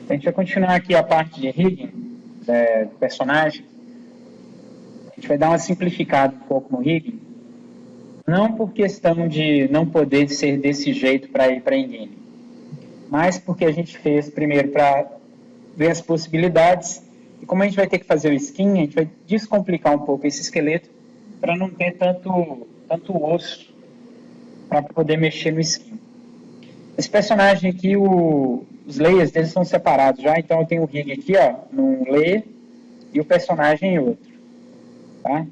A gente vai continuar aqui a parte de rigging do personagem. A gente vai dar uma simplificada um pouco no rigging, não por questão de não poder ser desse jeito para ir para engine, mas porque a gente fez primeiro para ver as possibilidades, e como a gente vai ter que fazer o skin, a gente vai descomplicar um pouco esse esqueleto para não ter tanto osso para poder mexer no skin. Esse personagem aqui, os layers deles são separados já, então eu tenho o rig aqui, ó, num layer e o personagem em outro, tá?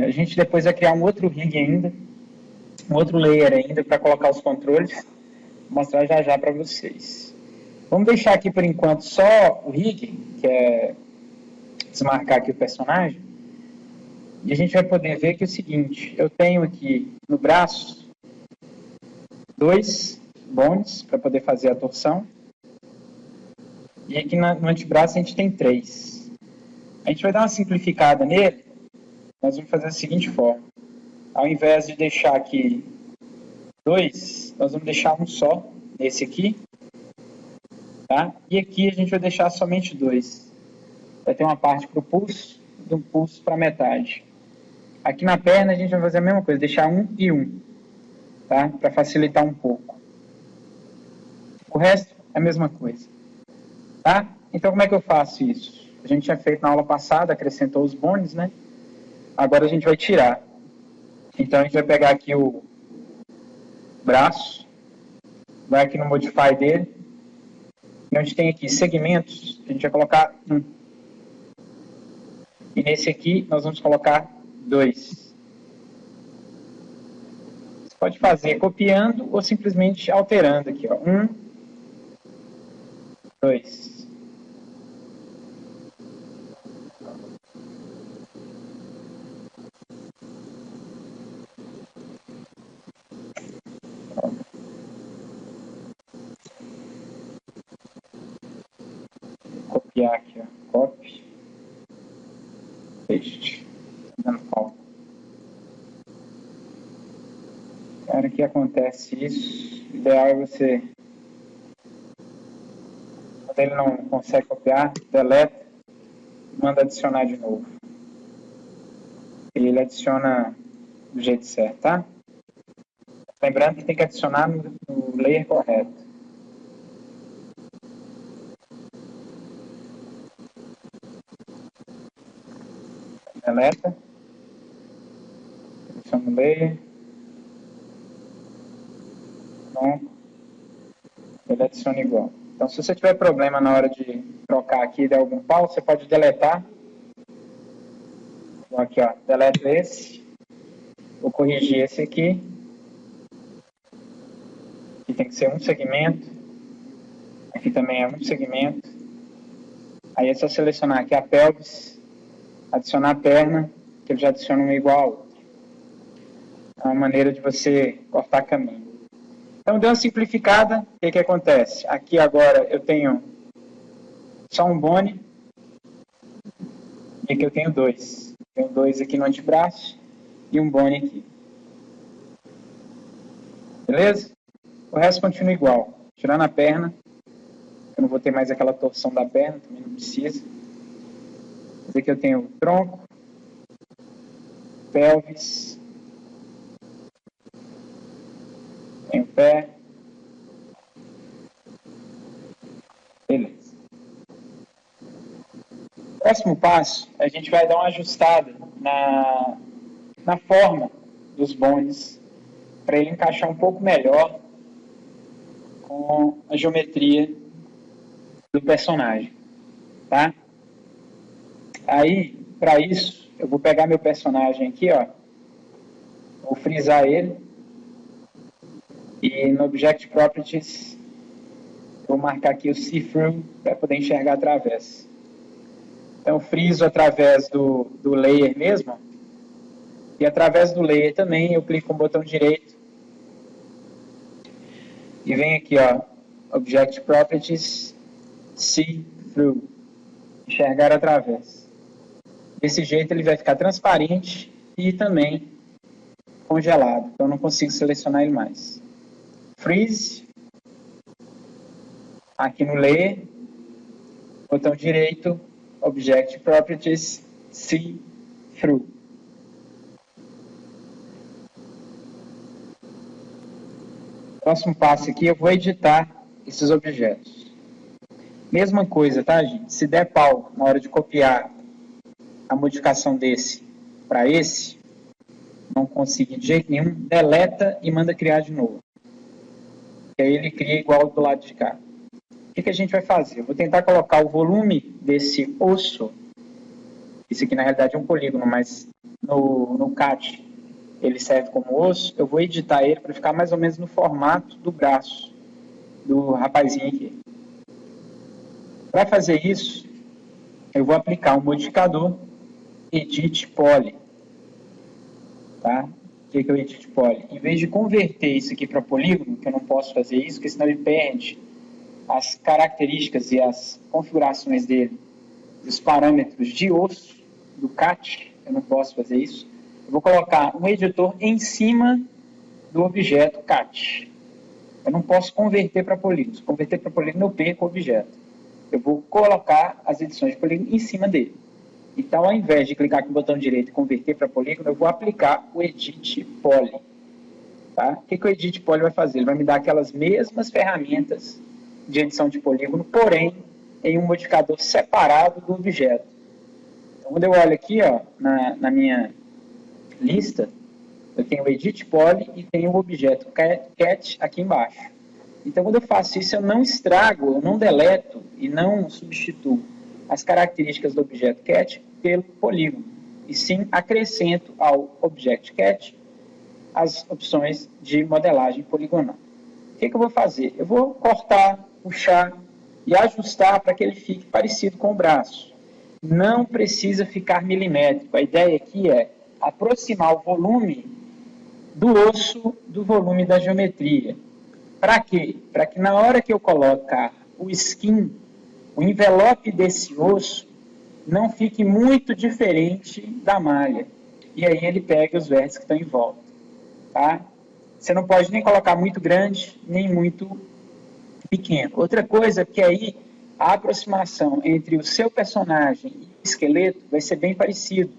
A gente depois vai criar um outro rig ainda, um outro layer ainda para colocar os controles, vou mostrar já para vocês. Vamos deixar aqui por enquanto só o rig, que é desmarcar aqui o personagem, e a gente vai poder ver que é o seguinte, eu tenho aqui no braço 2 bones para poder fazer a torção, e aqui no antebraço a gente tem 3. A gente vai dar uma simplificada nele, nós vamos fazer da seguinte forma, ao invés de deixar aqui 2, nós vamos deixar um só, nesse aqui, tá? E aqui a gente vai deixar somente 2. Vai ter uma parte para o pulso e um pulso para metade. Aqui na perna a gente vai fazer a mesma coisa, deixar 1 e 1, tá? Para facilitar um pouco. O resto é a mesma coisa, tá? Então como é que eu faço isso? A gente tinha feito na aula passada, acrescentou os bones, né? Agora a gente vai tirar. Então a gente vai pegar aqui o braço, vai aqui no Modify dele, e onde tem aqui segmentos, a gente vai colocar 1. E nesse aqui nós vamos colocar 2. Você pode fazer copiando ou simplesmente alterando aqui, ó. 1, 2. Copiar aqui, ó. Copy. Paste. Dando falta. Cara, que acontece isso, o ideal é você, quando ele não consegue copiar, deleta, manda adicionar de novo. E ele adiciona do jeito certo, tá? Lembrando que tem que adicionar no layer correto. Deleta. Adiciona no layer. Pronto. Ele adiciona igual. Então, se você tiver problema na hora de trocar aqui e der algum pau, você pode deletar. Então, aqui, ó, deleto esse. Vou corrigir esse aqui. Aqui tem que ser um segmento. Aqui também é um segmento. Aí é só selecionar aqui a pelvis, adicionar a perna, que ele já adiciona um igual ao outro. É uma maneira de você cortar caminho. Então, deu uma simplificada, o que acontece? Aqui agora eu tenho só um bone, e aqui eu tenho 2. Tenho 2 aqui no antebraço e um bone aqui. Beleza? O resto continua igual. Tirando a perna, eu não vou ter mais aquela torção da perna, também não precisa. Mas aqui eu tenho o tronco, pelvis, tenho o pé. Beleza. Próximo passo, a gente vai dar uma ajustada na forma dos bones, para ele encaixar um pouco melhor com a geometria do personagem, tá? Aí, para isso, eu vou pegar meu personagem aqui, ó, vou frisar ele, e no Object Properties, vou marcar aqui o See-Through, para poder enxergar através. Então, friso através do layer mesmo, e através do layer também, eu clico com o botão direito, e vem aqui, ó, Object Properties, See-Through, enxergar através. Desse jeito ele vai ficar transparente e também congelado, então eu não consigo selecionar ele mais. Freeze, Aqui no Layer, botão direito, Object Properties, See Through. Próximo passo aqui, eu vou editar esses objetos. Mesma coisa, tá, gente? Se der pau na hora de copiar a modificação desse para esse, não conseguir de jeito nenhum, deleta e manda criar de novo. E aí ele cria igual do lado de cá. O que a gente vai fazer? Eu vou tentar colocar o volume desse osso, isso aqui na realidade é um polígono, mas no CAT ele serve como osso, eu vou editar ele para ficar mais ou menos no formato do braço do rapazinho aqui. Para fazer isso, eu vou aplicar um modificador Edit Poly. Tá? O que é o Edit Poly? Em vez de converter isso aqui para polígono, que eu não posso fazer isso, porque senão ele perde as características e as configurações dele, os parâmetros de osso do CAT, eu não posso fazer isso. Eu vou colocar um editor em cima do objeto CAT. Eu não posso converter para polígono. Se converter para polígono, eu perco o objeto. Eu vou colocar as edições de polígono em cima dele. Então, ao invés de clicar com o botão direito e converter para polígono, eu vou aplicar o Edit Poly. Tá? O que o Edit Poly vai fazer? Ele vai me dar aquelas mesmas ferramentas de edição de polígono, porém, em um modificador separado do objeto. Então, quando eu olho aqui, ó, na minha lista, eu tenho o Edit Poly e tenho o objeto Cat aqui embaixo. Então, quando eu faço isso, eu não estrago, eu não deleto e não substituo as características do objeto Cat pelo polígono, e sim acrescento ao Object Cat as opções de modelagem poligonal. O que eu vou fazer? Eu vou cortar, puxar e ajustar para que ele fique parecido com o braço. Não precisa ficar milimétrico. A ideia aqui é aproximar o volume do osso do volume da geometria. Para quê? Para que na hora que eu colocar o skin, o envelope desse osso não fique muito diferente da malha. E aí ele pega os vértices que estão em volta. Tá? Você não pode nem colocar muito grande, nem muito pequeno. Outra coisa é que aí a aproximação entre o seu personagem e o esqueleto vai ser bem parecido.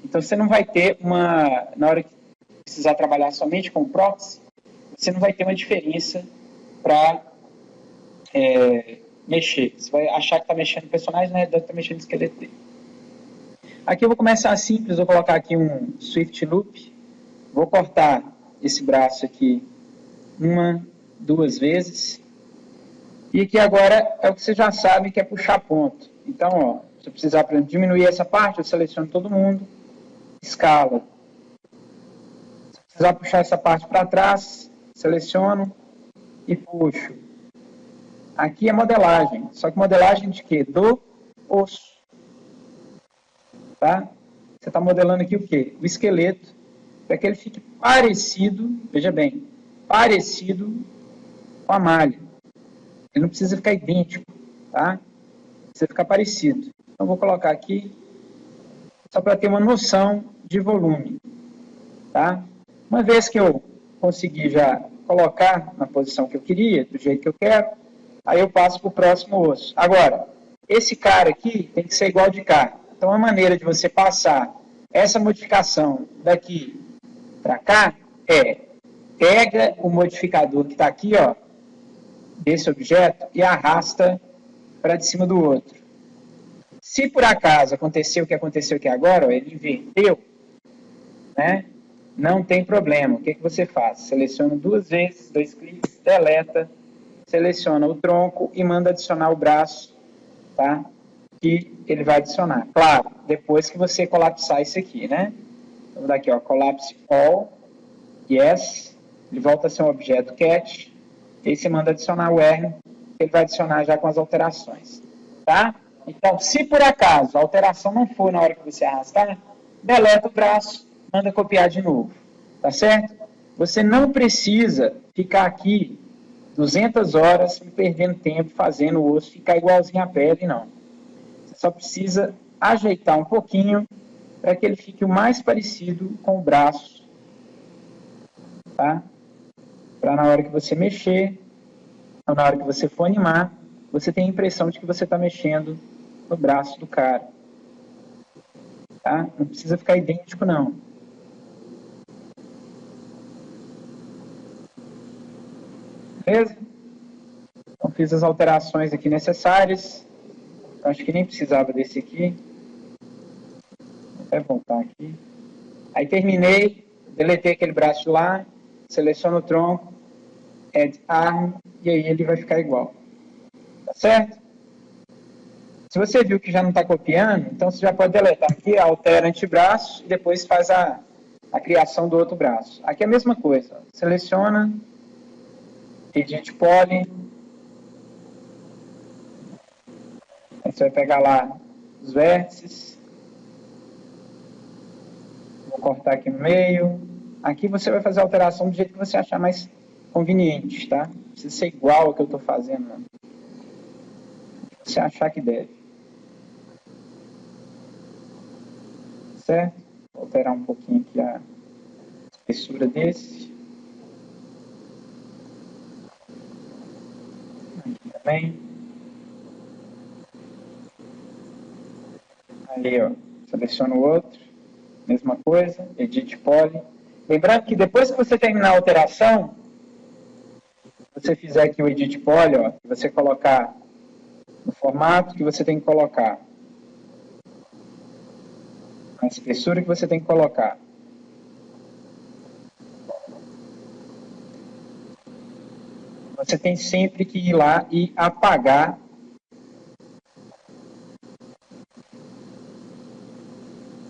Então você não vai ter na hora que precisar trabalhar somente com o proxy, você não vai ter uma diferença para mexer. Você vai achar que está mexendo no personagem, na realidade está mexendo no esqueleto dele. Aqui eu vou começar simples, vou colocar aqui um Swift Loop, vou cortar esse braço aqui 1, 2 vezes, e aqui agora é o que você já sabe que é puxar ponto. Então, ó, se eu precisar diminuir essa parte, eu seleciono todo mundo, escala. Se eu precisar puxar essa parte para trás, seleciono e puxo. Aqui é modelagem, só que modelagem de quê? Do osso. Tá? Você está modelando aqui o quê? O esqueleto, para que ele fique parecido, veja bem, parecido com a malha. Ele não precisa ficar idêntico, tá? Precisa ficar parecido. Então, vou colocar aqui, só para ter uma noção de volume, tá? Uma vez que eu conseguir já colocar na posição que eu queria, do jeito que eu quero, aí eu passo para o próximo osso. Agora, esse cara aqui tem que ser igual de cá. Então, a maneira de você passar essa modificação daqui para cá é, pega o modificador que está aqui, ó, desse objeto, e arrasta para de cima do outro. Se por acaso aconteceu o que aconteceu aqui agora, ó, ele inverteu, né? Não tem problema. O que você faz? Seleciona 2 vezes, 2 cliques, deleta, seleciona o tronco e manda adicionar o braço, tá? Que ele vai adicionar. Claro, depois que você colapsar isso aqui, né? Então, vou dar aqui, ó, collapse all, yes, ele volta a ser um objeto cat, e aí você manda adicionar o R, ele vai adicionar já com as alterações, tá? Então, se por acaso a alteração não for na hora que você arrastar, deleta o braço, manda copiar de novo, tá certo? Você não precisa ficar aqui 200 horas perdendo tempo fazendo o osso ficar igualzinho à pele, não. Você só precisa ajeitar um pouquinho para que ele fique o mais parecido com o braço, tá? Para na hora que você mexer, ou na hora que você for animar, você tem a impressão de que você está mexendo no braço do cara. Tá? Não precisa ficar idêntico, não. Beleza? Então, fiz as alterações aqui necessárias. Acho que nem precisava desse aqui. Vou até voltar aqui. Aí terminei, deletei aquele braço de lá, seleciono o tronco, Add Arm, e aí ele vai ficar igual. Tá certo? Se você viu que já não está copiando, então você já pode deletar aqui, altera antebraço e depois faz a criação do outro braço. Aqui é a mesma coisa. Seleciona, Edit Poly. Aí você vai pegar lá os vértices. Vou cortar aqui no meio. Aqui você vai fazer a alteração do jeito que você achar mais conveniente, tá? Não precisa ser igual ao que eu estou fazendo, não. Você achar que deve. Certo? Vou alterar um pouquinho aqui a espessura desse. Aqui também. Ali, ó. Seleciono o outro. Mesma coisa. Edit Poly. Lembrando que depois que você terminar a alteração, você fizer aqui o Edit Poly, ó, você colocar no formato que você tem que colocar. A espessura que você tem que colocar. Você tem sempre que ir lá e apagar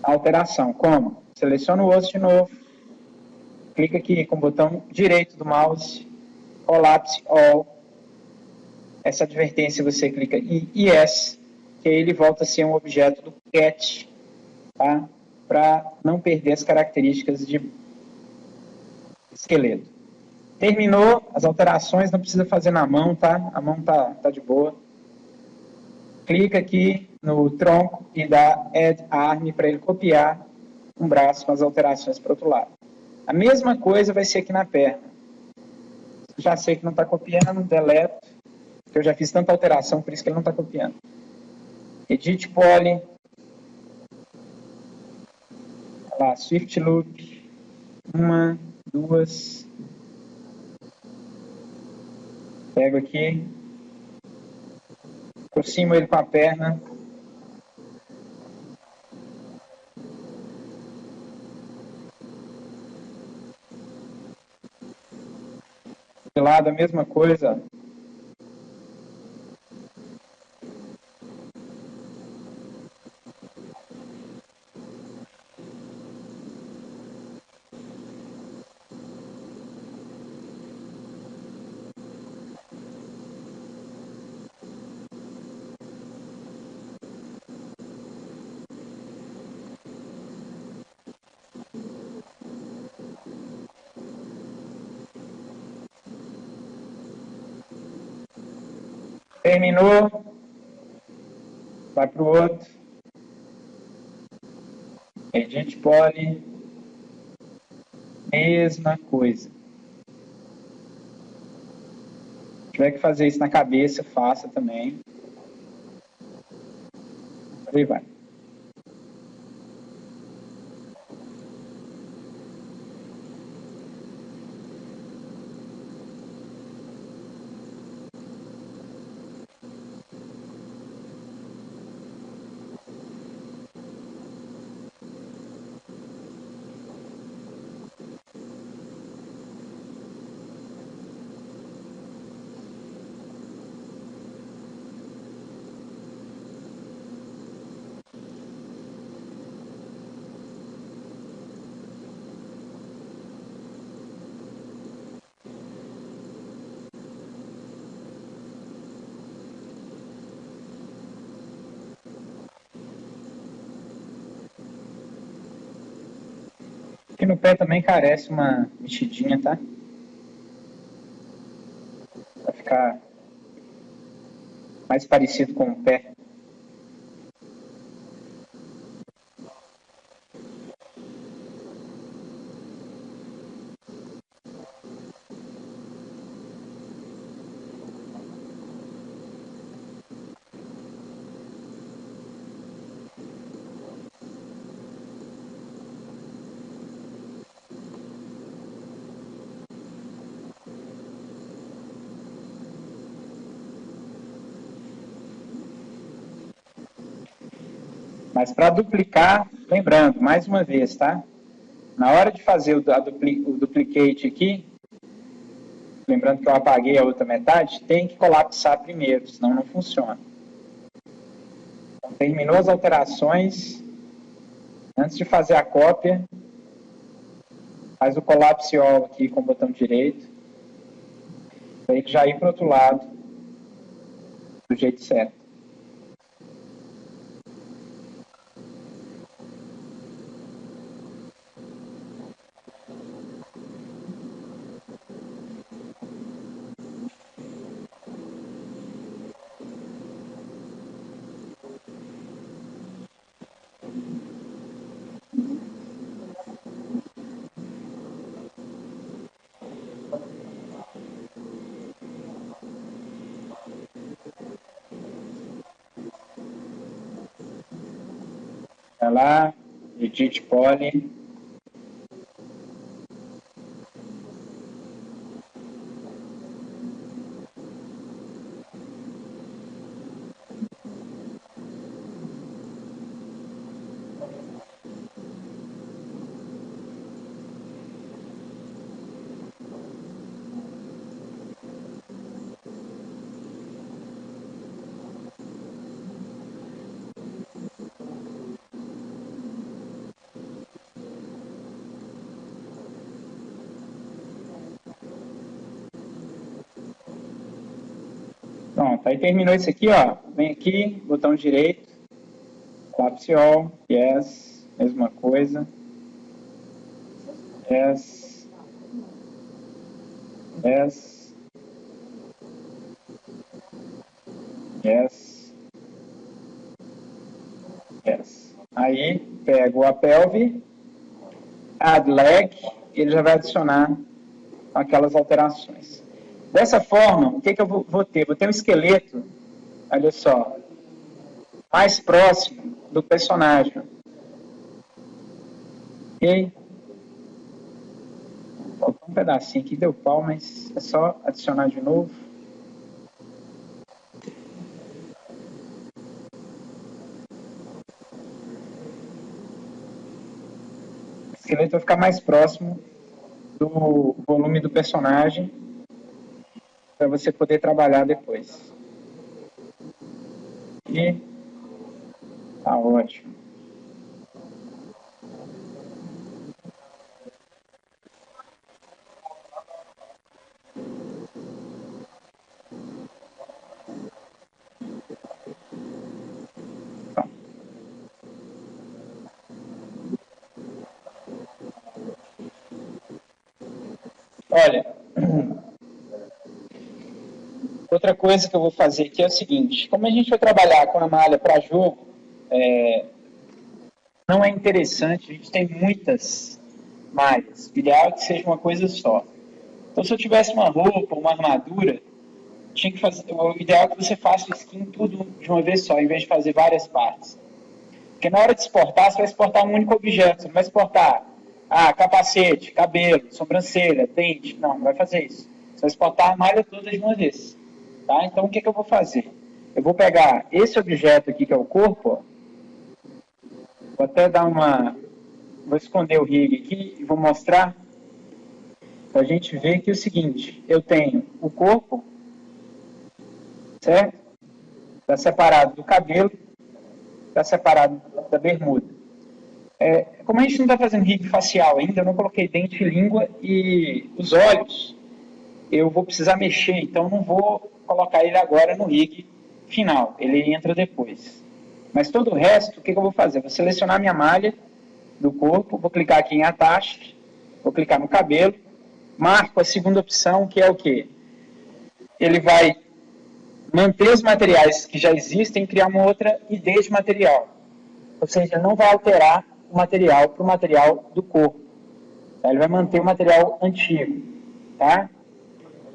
a alteração. Como? Seleciona o osso de novo. Clica aqui com o botão direito do mouse. Collapse All. Essa advertência você clica em Yes, que aí ele volta a ser um objeto do cat, tá? Para não perder as características de esqueleto. Terminou as alterações, não precisa fazer na mão, tá? A mão tá de boa. Clica aqui no tronco e dá Add Arm para ele copiar um braço com as alterações para o outro lado. A mesma coisa vai ser aqui na perna. Já sei que não está copiando, deleto, porque eu já fiz tanta alteração, por isso que ele não está copiando. Edit Poly. Lá, Swift Loop. 1, 2. Pego aqui. Aproximo ele com a perna. De lado, a mesma coisa. Terminou. Vai para o outro. Edit Poly. Mesma coisa. Se tiver que fazer isso na cabeça, faça também. Aí vai. Aqui no pé também carece uma mexidinha, tá? Para ficar mais parecido com o pé. Mas para duplicar, lembrando, mais uma vez, tá? Na hora de fazer o duplicate aqui, lembrando que eu apaguei a outra metade, tem que colapsar primeiro, senão não funciona. Então, terminou as alterações, antes de fazer a cópia, faz o collapse all aqui com o botão direito, para ele já ir para o outro lado, do jeito certo. Vai lá, edit poly. Pronto, aí terminou isso aqui, ó. Vem aqui, botão direito, collapse all, yes, mesma coisa. Yes. Yes. Yes. Yes. Aí, pego a pelve, add leg, ele já vai adicionar aquelas alterações. Dessa forma, o que eu vou ter? Vou ter um esqueleto, olha só, mais próximo do personagem. Ok? Faltou um pedacinho aqui, deu pau, mas é só adicionar de novo. O esqueleto vai ficar mais próximo do volume do personagem para você poder trabalhar depois. E tá ótimo. Olha, outra coisa que eu vou fazer aqui é o seguinte, como a gente vai trabalhar com a malha para jogo, não é interessante, a gente tem muitas malhas, o ideal é que seja uma coisa só. Então, se eu tivesse uma roupa, uma armadura, tinha que fazer, o ideal é que você faça o skin tudo de uma vez só, em vez de fazer várias partes. Porque na hora de exportar, você vai exportar um único objeto, você não vai exportar capacete, cabelo, sobrancelha, dente, não vai fazer isso. Você vai exportar a malha toda de uma vez. Tá? Então, o que eu vou fazer? Eu vou pegar esse objeto aqui, que é o corpo, ó, vou até dar uma... Vou esconder o rig aqui e vou mostrar para a gente ver que é o seguinte, eu tenho o corpo, certo? Está separado do cabelo, está separado da bermuda. Como a gente não está fazendo rig facial ainda, eu não coloquei dente, língua e os olhos, eu vou precisar mexer, então não vou colocar ele agora no rig final, ele entra depois. Mas todo o resto, o que eu vou fazer? Vou selecionar minha malha do corpo, vou clicar aqui em Attach, vou clicar no cabelo, marco a segunda opção, que é o quê? Ele vai manter os materiais que já existem e criar uma outra ID de material. Ou seja, não vai alterar o material para o material do corpo. Tá? Ele vai manter o material antigo. Tá?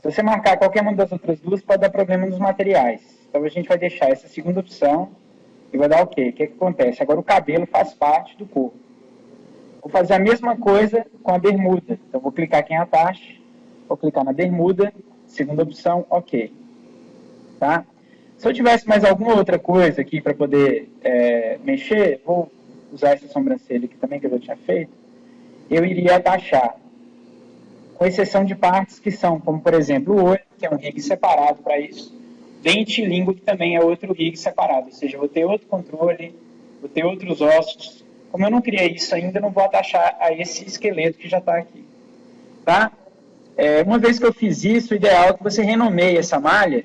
Se você marcar qualquer uma das outras duas, pode dar problema nos materiais. Então a gente vai deixar essa segunda opção e vai dar OK. O que acontece? Agora o cabelo faz parte do corpo. Vou fazer a mesma coisa com a bermuda. Então vou clicar aqui em Attach, vou clicar na bermuda, segunda opção, OK. Tá? Se eu tivesse mais alguma outra coisa aqui para poder mexer, vou usar essa sobrancelha aqui também, que eu já tinha feito, eu iria abaixar. Com exceção de partes que são, como por exemplo, o olho, que é um rig separado para isso, dente e língua, que também é outro rig separado, ou seja, eu vou ter outro controle, vou ter outros ossos. Como eu não criei isso ainda, eu não vou atachar a esse esqueleto que já está aqui. Tá? Uma vez que eu fiz isso, o ideal é que você renomeie essa malha,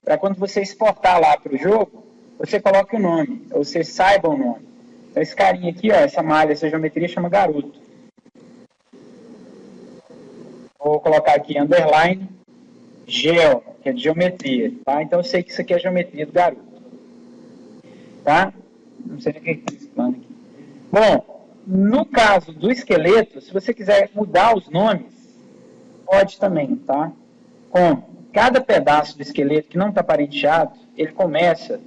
para quando você exportar lá para o jogo, você coloque o nome, ou você saiba o nome. Então, esse carinha aqui, ó, essa malha, essa geometria chama garoto. Vou colocar aqui underline geo, que é de geometria, tá? Então eu sei que isso aqui é a geometria do garoto, tá? Não sei nem o que é esse plano aqui. Bom, no caso do esqueleto, se você quiser mudar os nomes, pode também, tá? Como cada pedaço do esqueleto que não está parenteado, ele começa,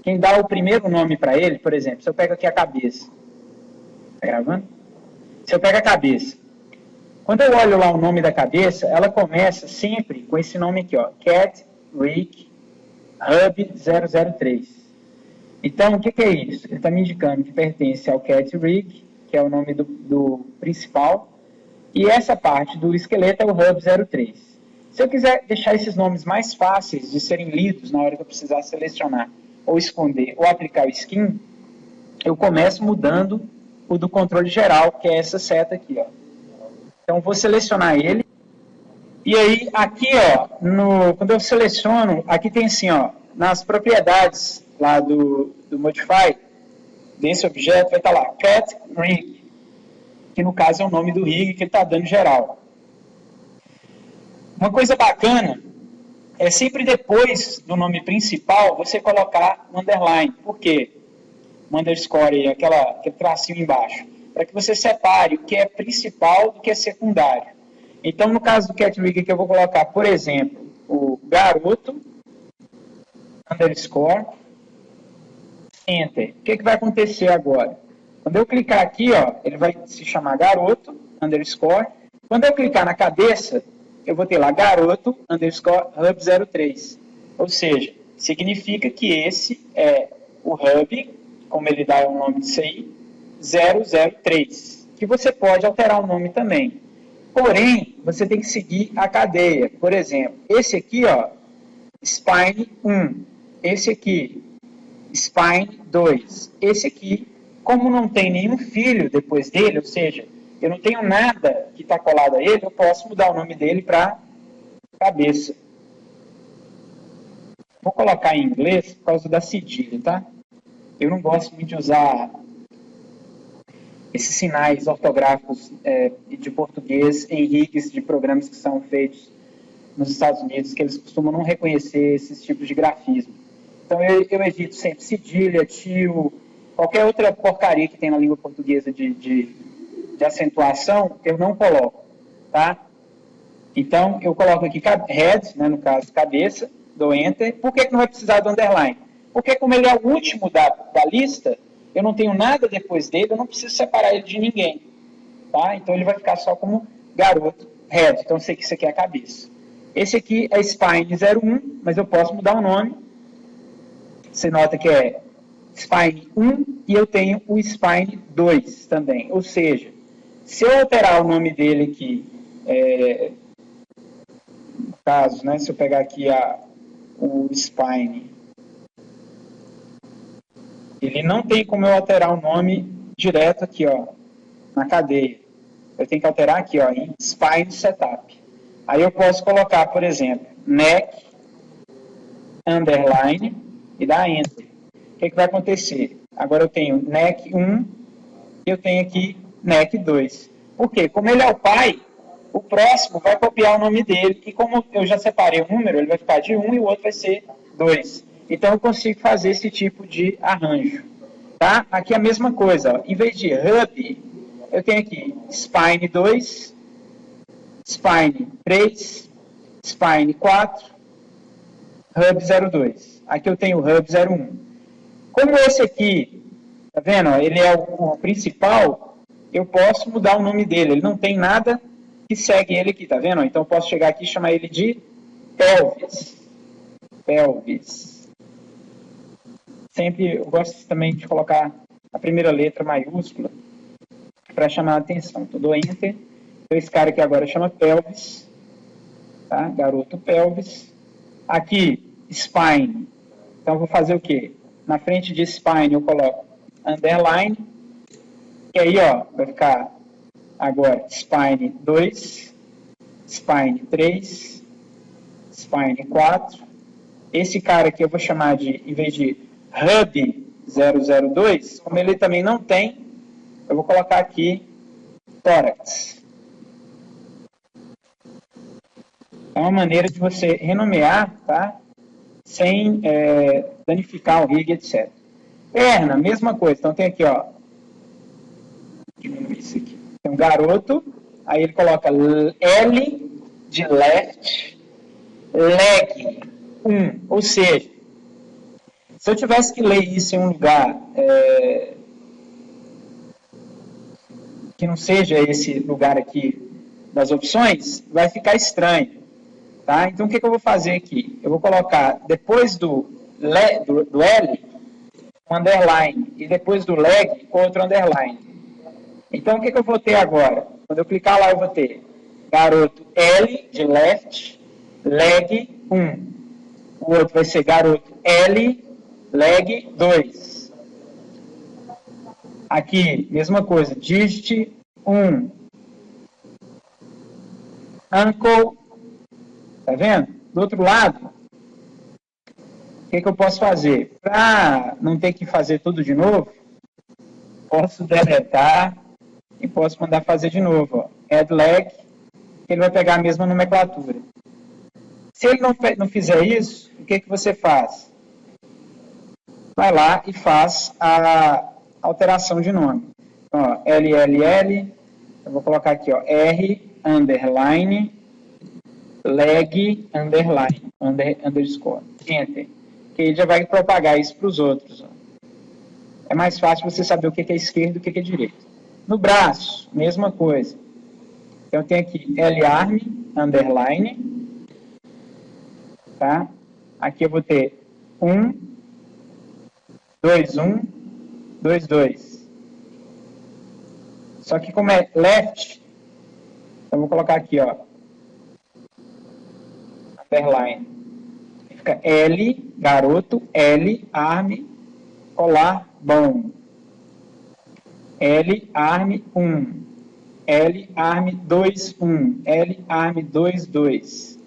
quem dá o primeiro nome para ele, por exemplo, se eu pego aqui a cabeça, tá gravando? Se eu pego a cabeça, quando eu olho lá o nome da cabeça, ela começa sempre com esse nome aqui, ó, Cat Rig Hub 003. Então, o que é isso? Ele está me indicando que pertence ao Cat Rig, que é o nome do principal, e essa parte do esqueleto é o Hub 03. Se eu quiser deixar esses nomes mais fáceis de serem lidos na hora que eu precisar selecionar, ou esconder, ou aplicar o skin, eu começo mudando o do controle geral, que é essa seta aqui, ó. Então, vou selecionar ele. E aí, aqui, ó, quando eu seleciono, aqui tem assim, ó, nas propriedades lá do Modify, desse objeto, vai estar lá, Cat Rig, que no caso é o nome do rig que ele está dando geral. Uma coisa bacana é sempre depois do nome principal, você colocar um underline. Por quê? Um underscore, aquele tracinho embaixo. Para que você separe o que é principal do que é secundário. Então, no caso do Cat Rig, aqui eu vou colocar, por exemplo, o garoto, underscore, enter. O que vai acontecer agora? Quando eu clicar aqui, ó, ele vai se chamar garoto, underscore. Quando eu clicar na cabeça, eu vou ter lá garoto, underscore, hub 03. Ou seja, significa que esse é o hub, como ele dá o nome disso aí, 003, que você pode alterar o nome também. Porém, você tem que seguir a cadeia. Por exemplo, esse aqui, ó, Spine 1. Esse aqui, Spine 2. Esse aqui, como não tem nenhum filho depois dele, ou seja, eu não tenho nada que está colado a ele, eu posso mudar o nome dele para cabeça. Vou colocar em inglês por causa da cedilha, tá? Eu não gosto muito de usar esses sinais ortográficos de português em rigs de programas que são feitos nos Estados Unidos, que eles costumam não reconhecer esses tipos de grafismo. Então, eu evito sempre cedilha, tio, qualquer outra porcaria que tem na língua portuguesa de acentuação, eu não coloco, tá? Então, eu coloco aqui head, né, no caso, cabeça, dou enter. Por que não vai precisar do underline? Porque como ele é o último da lista, eu não tenho nada depois dele, eu não preciso separar ele de ninguém. Tá? Então ele vai ficar só como garoto, head. Então eu sei que isso aqui é a cabeça. Esse aqui é Spine 01, mas eu posso mudar o nome. Você nota que é Spine 1 e eu tenho o Spine 2 também. Ou seja, se eu alterar o nome dele aqui, no caso, né, se eu pegar aqui o Spine, ele não tem como eu alterar o nome direto aqui, ó, na cadeia. Eu tenho que alterar aqui, ó, em Spine Setup. Aí eu posso colocar, por exemplo, neck, underline, e dar Enter. O que vai acontecer? Agora eu tenho neck 1 e eu tenho aqui neck 2. Por quê? Como ele é o pai, o próximo vai copiar o nome dele, e como eu já separei o número, ele vai ficar de 1 e o outro vai ser 2. Então, eu consigo fazer esse tipo de arranjo. Tá? Aqui a mesma coisa. Ó. Em vez de hub, eu tenho aqui spine 2, spine 3, spine 4, hub 02. Aqui eu tenho o hub 01. Como esse aqui, tá vendo? Ó, ele é o principal, eu posso mudar o nome dele. Ele não tem nada que segue ele aqui, tá vendo? Então, eu posso chegar aqui e chamar ele de pelvis. pelvis. Sempre eu gosto também de colocar a primeira letra maiúscula para chamar a atenção. Então, dou Enter. Então, esse cara aqui agora chama pelvis. Tá? Garoto pelvis. Aqui, spine. Então, eu vou fazer o quê? Na frente de spine eu coloco underline. E aí, ó, vai ficar agora spine 2, spine 3, spine 4. Esse cara aqui eu vou chamar de, em vez de hub 002, como ele também não tem, eu vou colocar aqui tórax. É uma maneira de você renomear, tá? Sem danificar o rig, etc. Perna, mesma coisa. Então tem aqui, ó. Diminuir isso aqui. Tem um garoto, aí ele coloca L de left, leg 1. Ou seja, se eu tivesse que ler isso em um lugar que não seja esse lugar aqui das opções, vai ficar estranho. Tá? Então, o que eu vou fazer aqui? Eu vou colocar, depois do L, um underline, e depois do leg, outro underline. Então, o que eu vou ter agora? Quando eu clicar lá, eu vou ter garoto L, de left, leg 1. O outro vai ser garoto L, leg 2. Aqui, mesma coisa, digit 1. Ankle. Tá vendo? Do outro lado, o que eu posso fazer? Para não ter que fazer tudo de novo, posso deletar e posso mandar fazer de novo. Ó. Add leg, ele vai pegar a mesma nomenclatura. Se ele não fizer isso, o que você faz? Vai lá e faz a alteração de nome. Então, ó, LLL, eu vou colocar aqui, ó, R, underline, leg, underline, underscore, enter. Que ele já vai propagar isso para os outros. Ó. É mais fácil você saber o que é esquerda e o que é direita. No braço, mesma coisa. Então, eu tenho aqui L-arm, underline, tá? Aqui eu vou ter 1, 2, 1, 2, 2. Só que como é left, eu vou colocar aqui, ó, underline. Fica L, garoto, L, arm, colar, bom. L, arm, 1. L, arm, 2, 1. L, arm, 2, 2.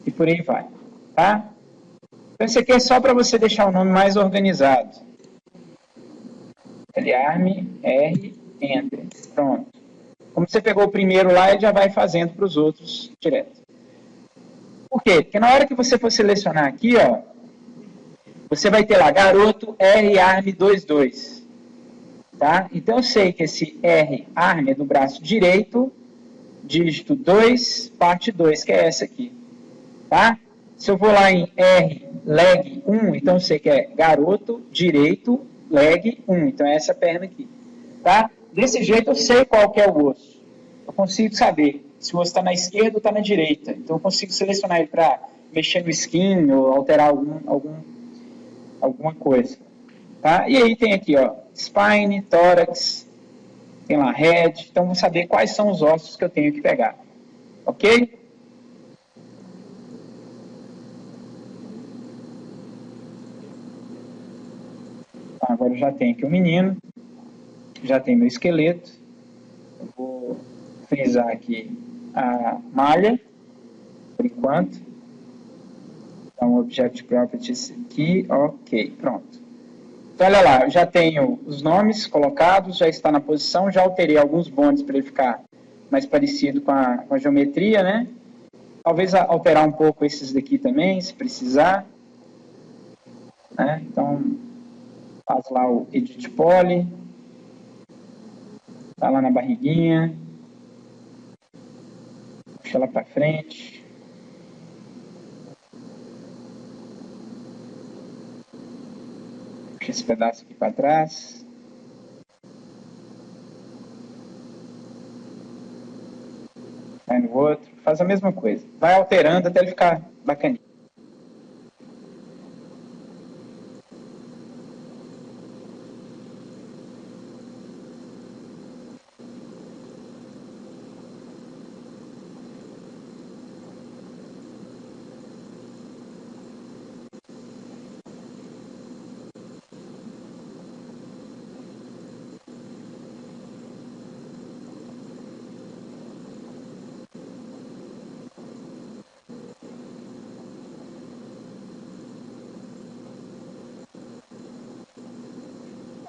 E por aí vai, tá? Então, isso aqui é só para você deixar o nome mais organizado. L, arm, R, enter. Pronto. Como você pegou o primeiro lá, ele já vai fazendo para os outros direto. Por quê? Porque na hora que você for selecionar aqui, ó, você vai ter lá, garoto R arm 22. Tá? Então, eu sei que esse R arm é do braço direito, dígito 2, parte 2, que é essa aqui. Tá? Se eu vou lá em R, leg 1, então eu sei que é garoto, direito, leg 1. Então, é essa perna aqui. Tá? Desse jeito, eu sei qual que é o osso. Eu consigo saber se o osso está na esquerda ou está na direita. Então, eu consigo selecionar ele para mexer no skin ou alterar alguma coisa. Tá? E aí tem aqui, ó, spine, tórax, tem lá head. Então, vou saber quais são os ossos que eu tenho que pegar. Ok? Agora eu já tenho aqui o menino, já tem meu esqueleto. Eu vou frisar aqui a malha, por enquanto. Então, Object Properties aqui, ok, pronto. Então, olha lá, eu já tenho os nomes colocados, já está na posição, já alterei alguns bônus para ele ficar mais parecido com a geometria, né? Talvez alterar um pouco esses daqui também, se precisar. Né? Então, faz lá o Edit Poly. Tá lá na barriguinha. Puxa ela para frente. Puxa esse pedaço aqui para trás. Vai no outro. Faz a mesma coisa. Vai alterando até ele ficar bacaninho.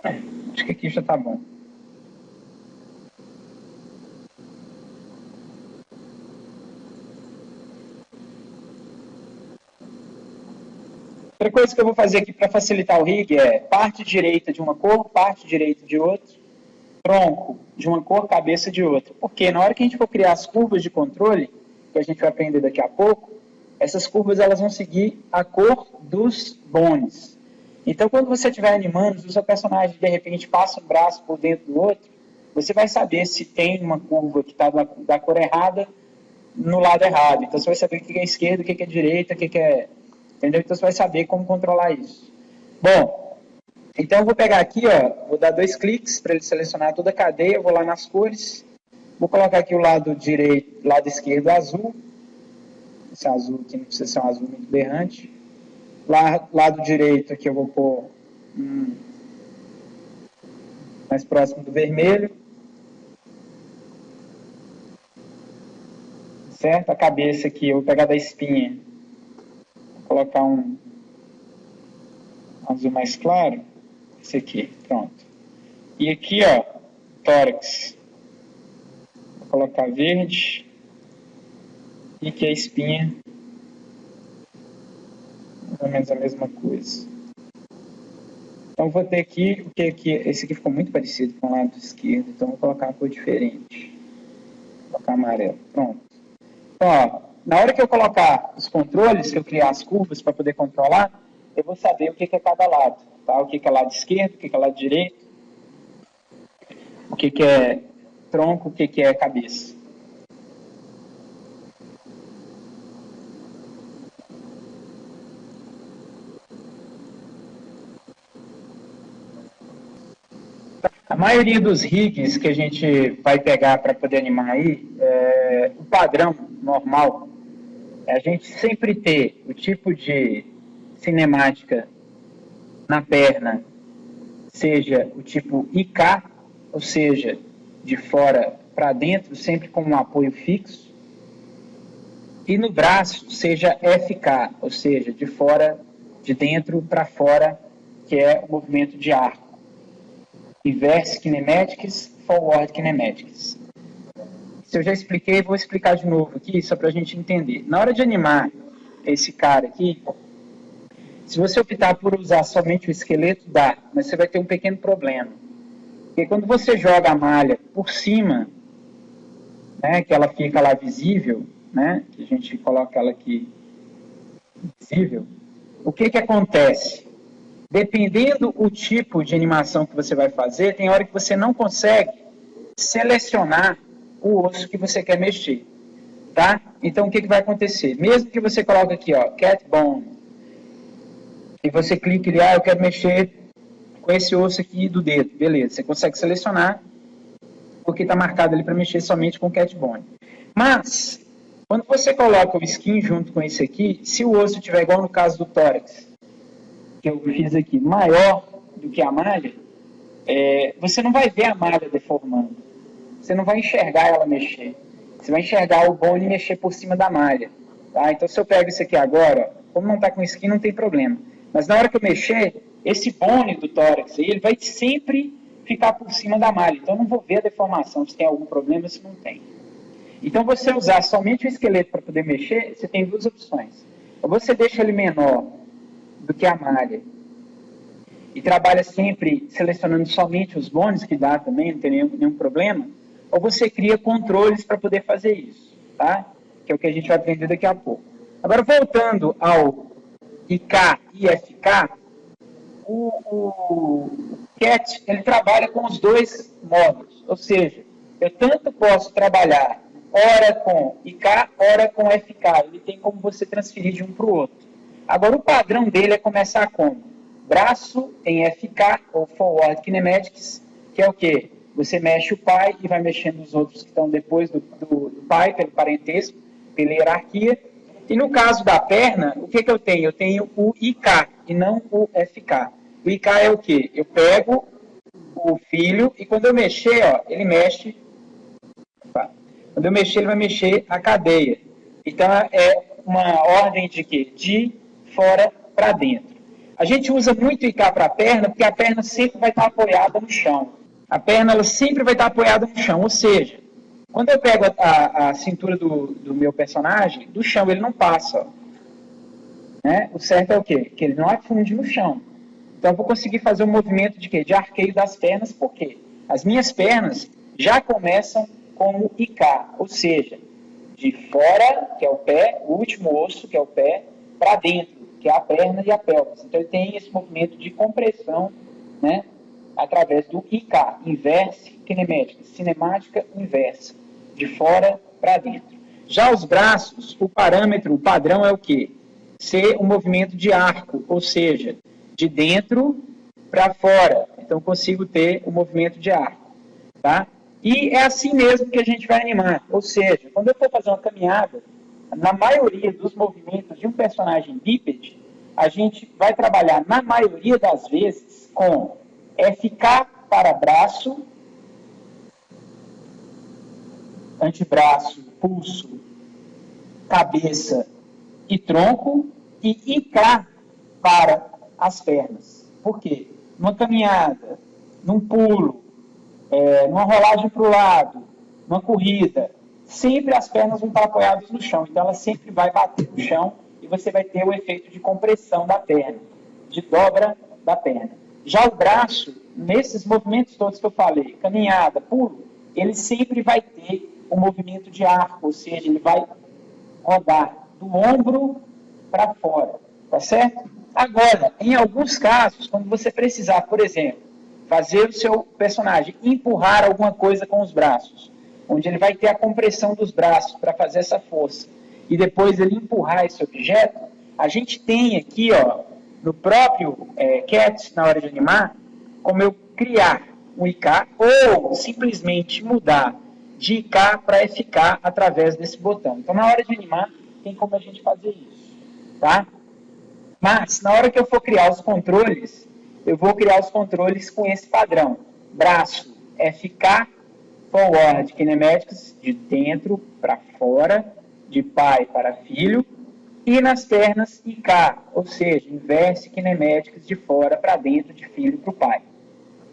Acho que aqui já está bom. Outra coisa que eu vou fazer aqui para facilitar o rig é parte direita de uma cor, parte direita de outra, tronco de uma cor, cabeça de outra. Porque na hora que a gente for criar as curvas de controle, que a gente vai aprender daqui a pouco, essas curvas elas vão seguir a cor dos bones. Então, quando você estiver animando, se o seu personagem de repente passa um braço por dentro do outro, você vai saber se tem uma curva que está da cor errada no lado errado. Então, você vai saber o que é esquerda, o que é direita, o que é... Entendeu? Então, você vai saber como controlar isso. Bom, então eu vou pegar aqui, ó, vou dar 2 cliques para ele selecionar toda a cadeia, vou lá nas cores, vou colocar aqui o lado direito, lado esquerdo azul, esse azul aqui não precisa ser um azul muito berrante, lado direito aqui eu vou pôr mais próximo do vermelho, certo? A cabeça aqui eu vou pegar da espinha, vou colocar um azul mais claro, esse aqui, pronto. E aqui, ó, tórax, vou colocar verde, e aqui a espinha, mais ou menos a mesma coisa. Então, vou ter aqui, o que aqui, esse aqui ficou muito parecido com o lado esquerdo, então vou colocar uma cor diferente. Vou colocar amarelo, pronto. Então, ó, na hora que eu colocar os controles, que eu criar as curvas para poder controlar, eu vou saber o que é cada lado, tá? O que é lado esquerdo, o que é lado direito, o que é tronco, o que é cabeça. A maioria dos rigs que a gente vai pegar para poder animar aí, o padrão normal é a gente sempre ter o tipo de cinemática na perna, seja o tipo IK, ou seja, de fora para dentro, sempre com um apoio fixo, e no braço seja FK, ou seja, de dentro para fora, que é o movimento de arco. Reverse kinematics, forward kinematics. Se eu já expliquei, vou explicar de novo aqui, só para a gente entender. Na hora de animar esse cara aqui, se você optar por usar somente o esqueleto, dá, mas você vai ter um pequeno problema. Porque quando você joga a malha por cima, né, que ela fica lá visível, né, que a gente coloca ela aqui visível, o que acontece? Dependendo do tipo de animação que você vai fazer, tem hora que você não consegue selecionar o osso que você quer mexer, tá? Então, o que vai acontecer? Mesmo que você coloque aqui, ó, cat bone, e você clique ali, eu quero mexer com esse osso aqui do dedo, beleza, você consegue selecionar, porque está marcado ali para mexer somente com cat bone. Mas, quando você coloca o skin junto com esse aqui, se o osso tiver igual no caso do tórax, que eu fiz aqui, maior do que a malha, você não vai ver a malha deformando. Você não vai enxergar ela mexer. Você vai enxergar o bone mexer por cima da malha. Tá? Então, se eu pego isso aqui agora, como não está com skin, não tem problema. Mas na hora que eu mexer, esse bone do tórax aí, ele vai sempre ficar por cima da malha. Então, eu não vou ver a deformação, se tem algum problema, se não tem. Então, você usar somente o esqueleto para poder mexer, você tem 2 opções. Ou você deixa ele menor do que a malha e trabalha sempre selecionando somente os bones, que dá também, não tem nenhum problema, ou você cria controles para poder fazer isso, tá? Que é o que a gente vai aprender daqui a pouco. Agora, voltando ao IK e FK, o CAT, ele trabalha com os 2 modos, ou seja, eu tanto posso trabalhar ora com IK, ora com FK, ele tem como você transferir de um para o outro. Agora, o padrão dele é começar com braço em FK, ou Forward Kinematics, que é o quê? Você mexe o pai e vai mexendo os outros que estão depois do pai, pelo parentesco, pela hierarquia. E no caso da perna, o que eu tenho? Eu tenho o IK e não o FK. O IK é o quê? Eu pego o filho e quando eu mexer, ó, ele mexe. Quando eu mexer, ele vai mexer a cadeia. Então, é uma ordem de quê? De fora para dentro. A gente usa muito IK para a perna, porque a perna sempre vai estar apoiada no chão. A perna ela sempre vai estar apoiada no chão, ou seja, quando eu pego a cintura do meu personagem, do chão ele não passa. Né? O certo é o quê? Que ele não afunde no chão. Então eu vou conseguir fazer um movimento de quê? De arqueio das pernas, por quê? As minhas pernas já começam com o IK, ou seja, de fora, que é o pé, o último osso, que é o pé, para dentro, que é a perna e a pelvis. Então ele tem esse movimento de compressão, né? Através do IK, inverse kinemética, cinemática inversa, de fora para dentro. Já os braços, o padrão é o quê? Ser um movimento de arco, ou seja, de dentro para fora. Então, eu consigo ter um movimento de arco. Tá? E é assim mesmo que a gente vai animar. Ou seja, quando eu for fazer uma caminhada, na maioria dos movimentos de um personagem bípede, a gente vai trabalhar, na maioria das vezes, com FK para braço, antebraço, pulso, cabeça e tronco, e IK para as pernas. Por quê? Numa caminhada, num pulo, numa rolagem para o lado, numa corrida, sempre as pernas vão estar apoiadas no chão. Então, ela sempre vai bater no chão e você vai ter o efeito de compressão da perna, de dobra da perna. Já o braço, nesses movimentos todos que eu falei, caminhada, pulo, ele sempre vai ter um movimento de arco, ou seja, ele vai rodar do ombro para fora, tá certo? Agora, em alguns casos, quando você precisar, por exemplo, fazer o seu personagem empurrar alguma coisa com os braços, onde ele vai ter a compressão dos braços para fazer essa força, e depois ele empurrar esse objeto, a gente tem aqui, ó, no próprio CAT, na hora de animar, como eu criar um IK, ou simplesmente mudar de IK para FK através desse botão. Então, na hora de animar, tem como a gente fazer isso, tá? Mas, na hora que eu for criar os controles, eu vou criar os controles com esse padrão. Braço, FK, forward kinematics, de dentro para fora, de pai para filho, e nas pernas, IK, ou seja, inverse kinematics, de fora para dentro, de filho para o pai.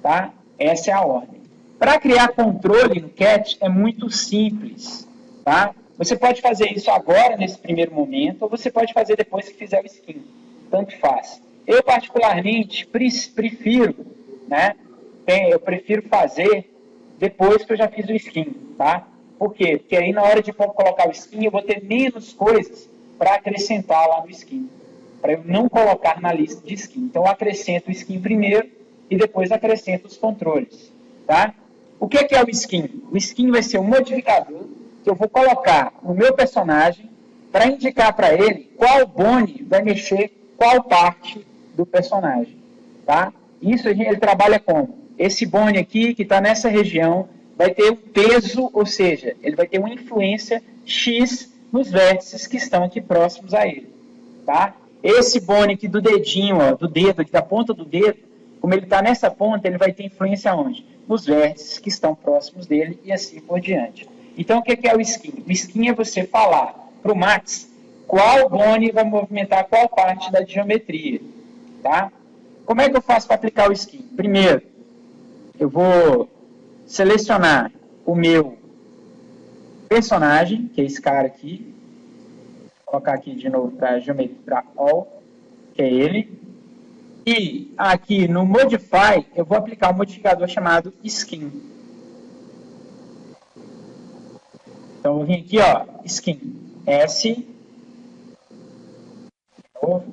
Tá? Essa é a ordem. Para criar controle no CAT é muito simples, tá? Você pode fazer isso agora, nesse primeiro momento, ou você pode fazer depois que fizer o skin. Tanto faz. Eu, particularmente, prefiro, né? Eu prefiro fazer depois que eu já fiz o skin, tá? Por quê? Porque aí, na hora de colocar o skin, eu vou ter menos coisas para acrescentar lá no skin. Para eu não colocar na lista de skin. Então, eu acrescento o skin primeiro e depois acrescento os controles, tá? O que é o skin? O skin vai ser um modificador que eu vou colocar no meu personagem para indicar para ele qual bone vai mexer qual parte do personagem, tá? Isso ele trabalha como? Esse bone aqui, que está nessa região, vai ter um peso, ou seja, ele vai ter uma influência X nos vértices que estão aqui próximos a ele, tá? Esse bone aqui do dedinho, ó, do dedo, aqui da ponta do dedo, como ele está nessa ponta, ele vai ter influência onde? Nos vértices que estão próximos dele e assim por diante. Então, o que é o skin? O skin é você falar para o Max qual bone vai movimentar qual parte da geometria, tá? Como é que eu faço para aplicar o skin? Primeiro, eu vou selecionar o meu personagem, que é esse cara aqui. Vou colocar aqui de novo para geometria, para all, que é ele. E aqui no Modify, eu vou aplicar um modificador chamado Skin. Então, eu vou vir aqui, ó, Skin. S.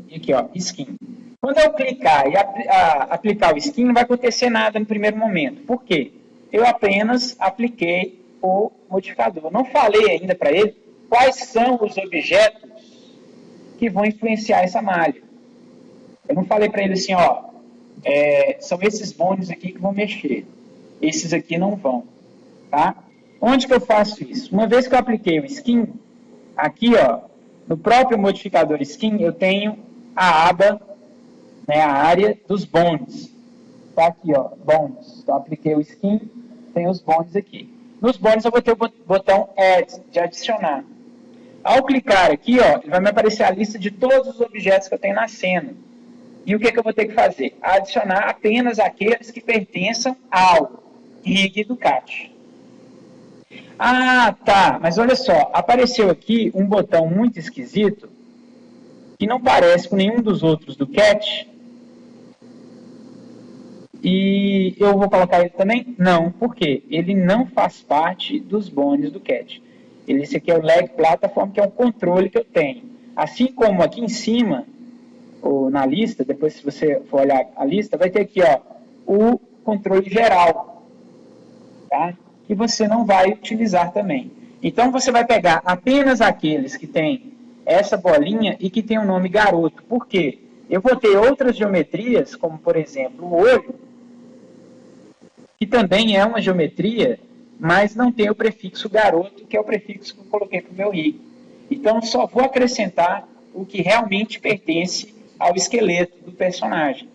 E aqui, ó, Skin. Quando eu clicar e aplicar o Skin, não vai acontecer nada no primeiro momento. Por quê? Eu apenas apliquei o modificador. Não falei ainda para ele quais são os objetos que vão influenciar essa malha. Eu não falei para ele assim, ó, são esses bones aqui que vão mexer. Esses aqui não vão, tá? Onde que eu faço isso? Uma vez que eu apliquei o Skin, aqui, ó, no próprio modificador Skin, eu tenho a aba, né, a área dos bones. Tá aqui, ó, bones. Então, apliquei o Skin, tem os bones aqui. Nos bones eu vou ter o botão Add, de adicionar. Ao clicar aqui, ó, vai me aparecer a lista de todos os objetos que eu tenho na cena. E o que eu vou ter que fazer? Adicionar apenas aqueles que pertençam ao rig do CAT. Ah, tá, mas olha só, apareceu aqui um botão muito esquisito, que não parece com nenhum dos outros do CAT. E eu vou colocar ele também? Não, por quê? Ele não faz parte dos bones do CAT. Esse aqui é o Leg Platform, que é um controle que eu tenho. Assim como aqui em cima, ou na lista, depois se você for olhar a lista, vai ter aqui ó, o controle geral, tá? Que você não vai utilizar também. Então você vai pegar apenas aqueles que tem essa bolinha e que tem o nome garoto. Por quê? Eu vou ter outras geometrias, como por exemplo o olho, que também é uma geometria, mas não tem o prefixo garoto, que é o prefixo que eu coloquei para o meu rig. Então só vou acrescentar o que realmente pertence ao esqueleto do personagem.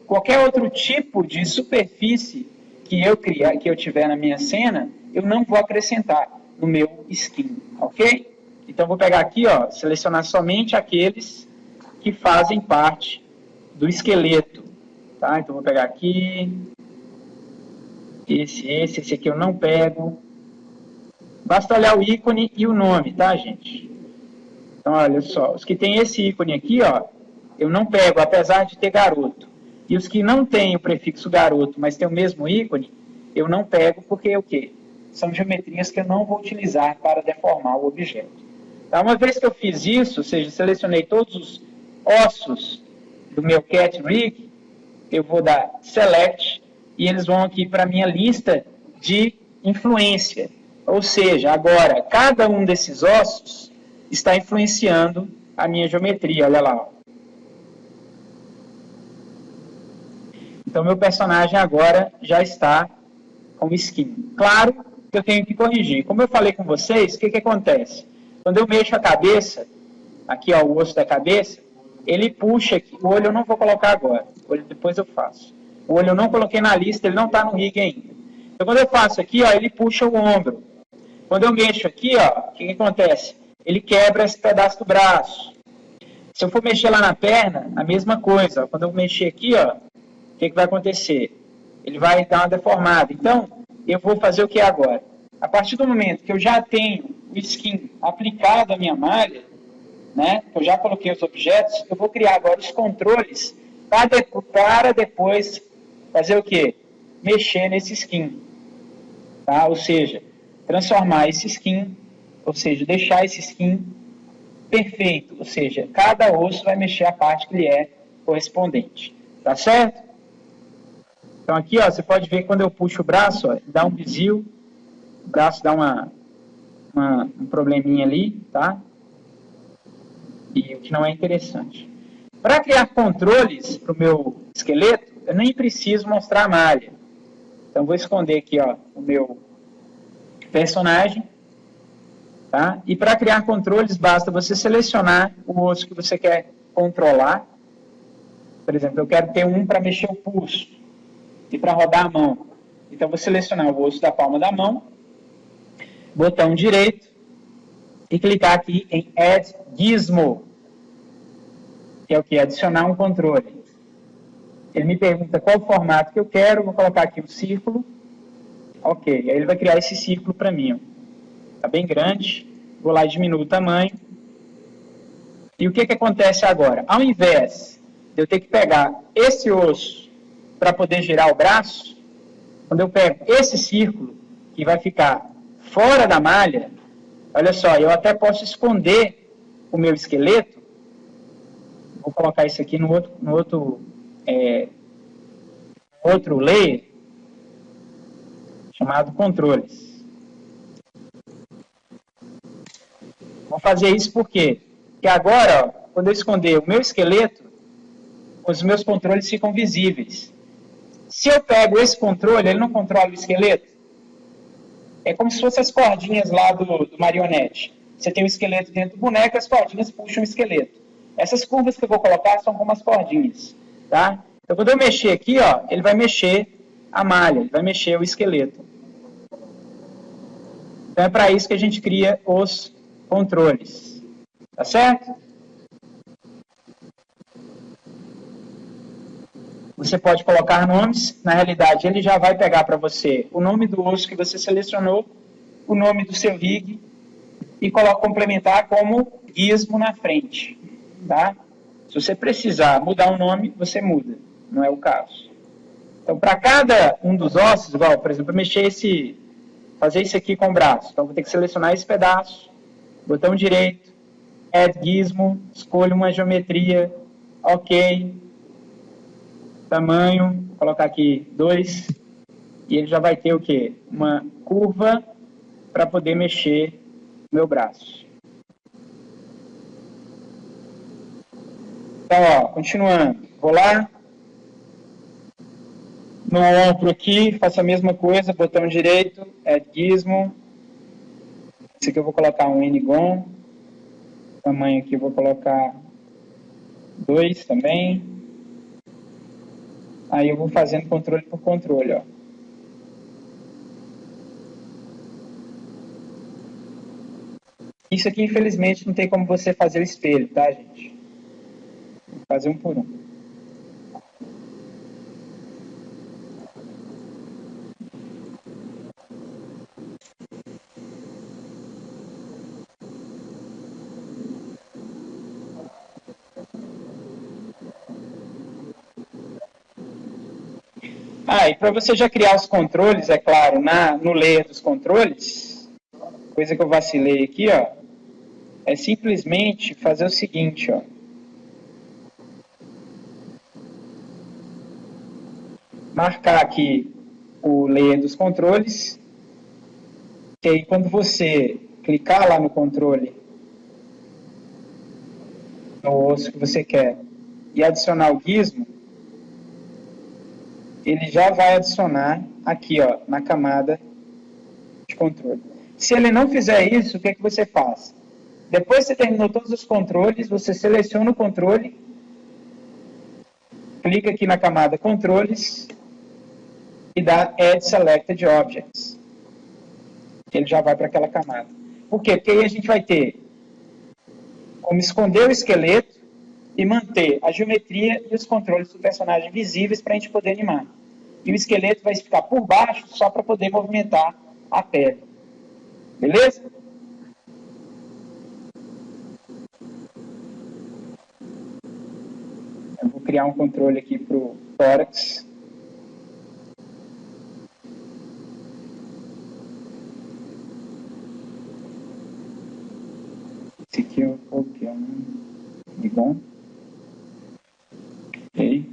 Qualquer outro tipo de superfície que eu tiver na minha cena, eu não vou acrescentar no meu skin, ok? Então vou pegar aqui, ó, selecionar somente aqueles que fazem parte do esqueleto, tá? Então vou pegar aqui, esse aqui eu não pego. Basta olhar o ícone e o nome, tá, gente? Então, olha só, os que tem esse ícone aqui, ó, eu não pego, apesar de ter garoto. E os que não têm o prefixo garoto, mas tem o mesmo ícone, eu não pego porque o quê? São geometrias que eu não vou utilizar para deformar o objeto. Tá? Uma vez que eu fiz isso, ou seja, selecionei todos os ossos do meu cat rig, eu vou dar select e eles vão aqui para a minha lista de influência. Ou seja, agora, cada um desses ossos está influenciando a minha geometria, olha lá. Então, meu personagem agora já está com skin. Claro que eu tenho que corrigir. Como eu falei com vocês, o que acontece? Quando eu mexo a cabeça, aqui ó, o osso da cabeça, ele puxa aqui. O olho eu não vou colocar agora. O olho depois eu faço. O olho eu não coloquei na lista, ele não está no rig ainda. Então, quando eu faço aqui, ó, ele puxa o ombro. Quando eu mexo aqui, ó, o que acontece? Ele quebra esse pedaço do braço. Se eu for mexer lá na perna, a mesma coisa. Ó. Quando eu mexer aqui, ó, o que vai acontecer? Ele vai dar uma deformada. Então, eu vou fazer o que agora? A partir do momento que eu já tenho o skin aplicado à minha malha, né, que eu já coloquei os objetos, eu vou criar agora os controles para depois fazer o quê? Mexer nesse skin. Tá? Ou seja, transformar esse skin, ou seja, deixar esse skin perfeito. Ou seja, cada osso vai mexer a parte que lhe é correspondente. Tá certo? Então aqui, ó, você pode ver que quando eu puxo o braço, ó, dá um desvio, o braço dá um probleminha ali, tá? E o que não é interessante. Para criar controles para o meu esqueleto, eu nem preciso mostrar a malha. Então vou esconder aqui, ó, o meu personagem, tá? E para criar controles, basta você selecionar o osso que você quer controlar. Por exemplo, eu quero ter um para mexer o pulso e para rodar a mão. Então, vou selecionar o osso da palma da mão, botão direito, e clicar aqui em Add Gizmo, que é o que? Adicionar um controle. Ele me pergunta qual formato que eu quero, vou colocar aqui um círculo. Ok, aí ele vai criar esse círculo para mim. Está bem grande, vou lá e diminuo o tamanho. E o que acontece agora? Ao invés de eu ter que pegar esse osso para poder girar o braço, quando eu pego esse círculo, que vai ficar fora da malha, olha só, eu até posso esconder o meu esqueleto. Vou colocar isso aqui no outro layer, chamado controles. Vou fazer isso por quê? Porque agora, ó, quando eu esconder o meu esqueleto, os meus controles ficam visíveis. Se eu pego esse controle, ele não controla o esqueleto? É como se fossem as cordinhas lá do marionete. Você tem o esqueleto dentro do boneco, as cordinhas puxam o esqueleto. Essas curvas que eu vou colocar são como as cordinhas, tá? Então, quando eu mexer aqui, ó, ele vai mexer a malha, ele vai mexer o esqueleto. Então, é para isso que a gente cria os controles. Tá certo? Você pode colocar nomes, na realidade ele já vai pegar para você o nome do osso que você selecionou, o nome do seu rig e complementar como gizmo na frente, tá? Se você precisar mudar o nome, você muda, não é o caso. Então, para cada um dos ossos, igual, por exemplo, fazer isso aqui com o braço, então vou ter que selecionar esse pedaço, botão direito, Add Gizmo, escolho uma geometria, ok, tamanho, vou colocar aqui 2, e ele já vai ter o quê? Uma curva para poder mexer o meu braço. Então, ó, continuando, vou lá, no ombro aqui, faço a mesma coisa, botão direito, Add Gizmo, esse aqui eu vou colocar um N-Gon, tamanho aqui eu vou colocar 2 também, aí eu vou fazendo controle por controle, ó. Isso aqui, infelizmente, não tem como você fazer o espelho, tá, gente? Vou fazer um por um. Ah, e para você já criar os controles, é claro, no layer dos controles, coisa que eu vacilei aqui, ó, é simplesmente fazer o seguinte, ó. Marcar aqui o layer dos controles, que aí quando você clicar lá no controle, no osso que você quer, e adicionar o gizmo, ele já vai adicionar aqui, ó, na camada de controle. Se ele não fizer isso, o que é que você faz? Depois que você terminou todos os controles, você seleciona o controle, clica aqui na camada controles e dá Add Selected Objects. Ele já vai para aquela camada. Por quê? Porque aí a gente vai ter como esconder o esqueleto e manter a geometria e os controles do personagem visíveis para a gente poder animar. E o esqueleto vai ficar por baixo só para poder movimentar a pele. Beleza? Eu vou criar um controle aqui para o tórax. Esse aqui eu vou criar um bom. Ok.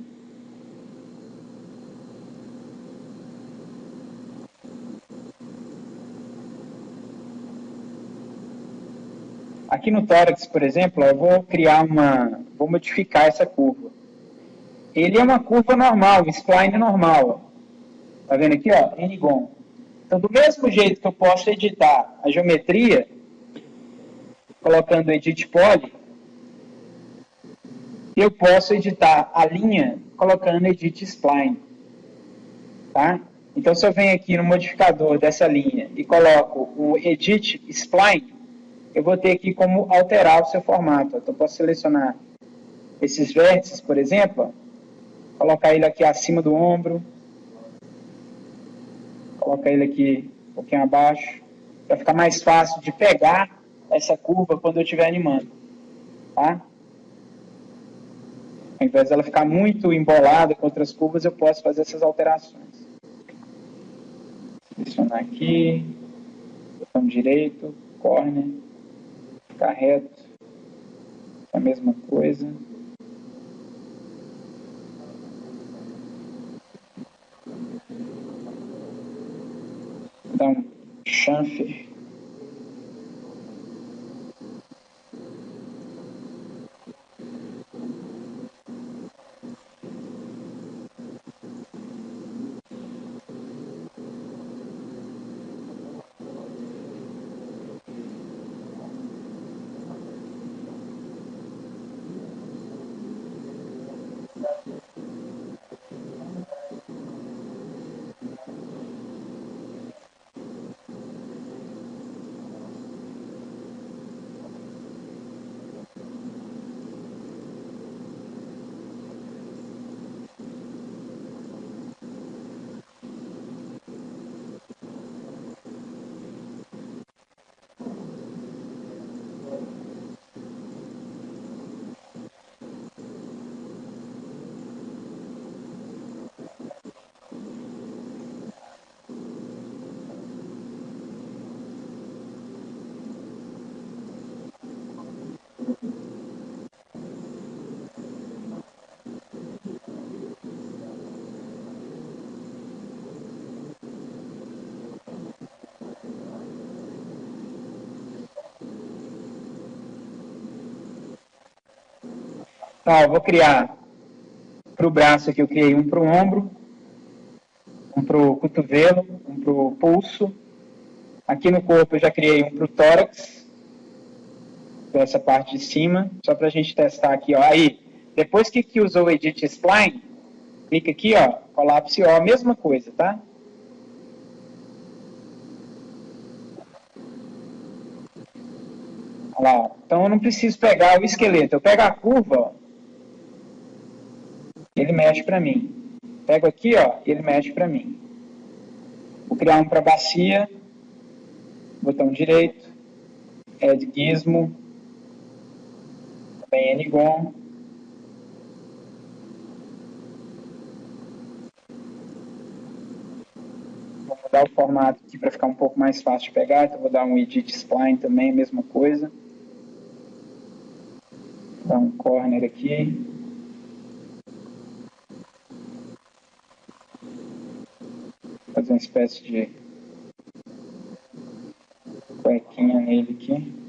Aqui no tórax, por exemplo, eu vou vou modificar essa curva. Ele é uma curva normal, um spline normal. Tá vendo aqui, ó? N-gon. Então, do mesmo jeito que eu posso editar a geometria, colocando Edit Poly, eu posso editar a linha colocando Edit Spline. Tá? Então, se eu venho aqui no modificador dessa linha e coloco o Edit Spline, eu vou ter aqui como alterar o seu formato. Então, eu posso selecionar esses vértices, por exemplo, colocar ele aqui acima do ombro, colocar ele aqui um pouquinho abaixo, para ficar mais fácil de pegar essa curva quando eu estiver animando. Tá? Ao invés dela ficar muito embolada com outras curvas, eu posso fazer essas alterações. Selecionar aqui, botão direito, corner, ficar reto, a mesma coisa. Dar um chanfer. Tá, eu vou criar para o braço aqui, eu criei um para o ombro, um para o cotovelo, um para o pulso. Aqui no corpo eu já criei um para o tórax, para essa parte de cima, só para a gente testar aqui, ó. Aí, depois que usou o Edit Spline, clica aqui, ó, colapse, ó, a mesma coisa, tá? Olha lá, então eu não preciso pegar o esqueleto, eu pego a curva, ó, ele mexe para mim. Pego aqui, ó, ele mexe para mim. Vou criar um para bacia, botão direito, Add Gizmo, também N-Gon. Vou mudar o formato aqui para ficar um pouco mais fácil de pegar, então vou dar um Edit Spline também, mesma coisa. Vou dar um corner aqui. Fazer uma espécie de cuequinha nele aqui.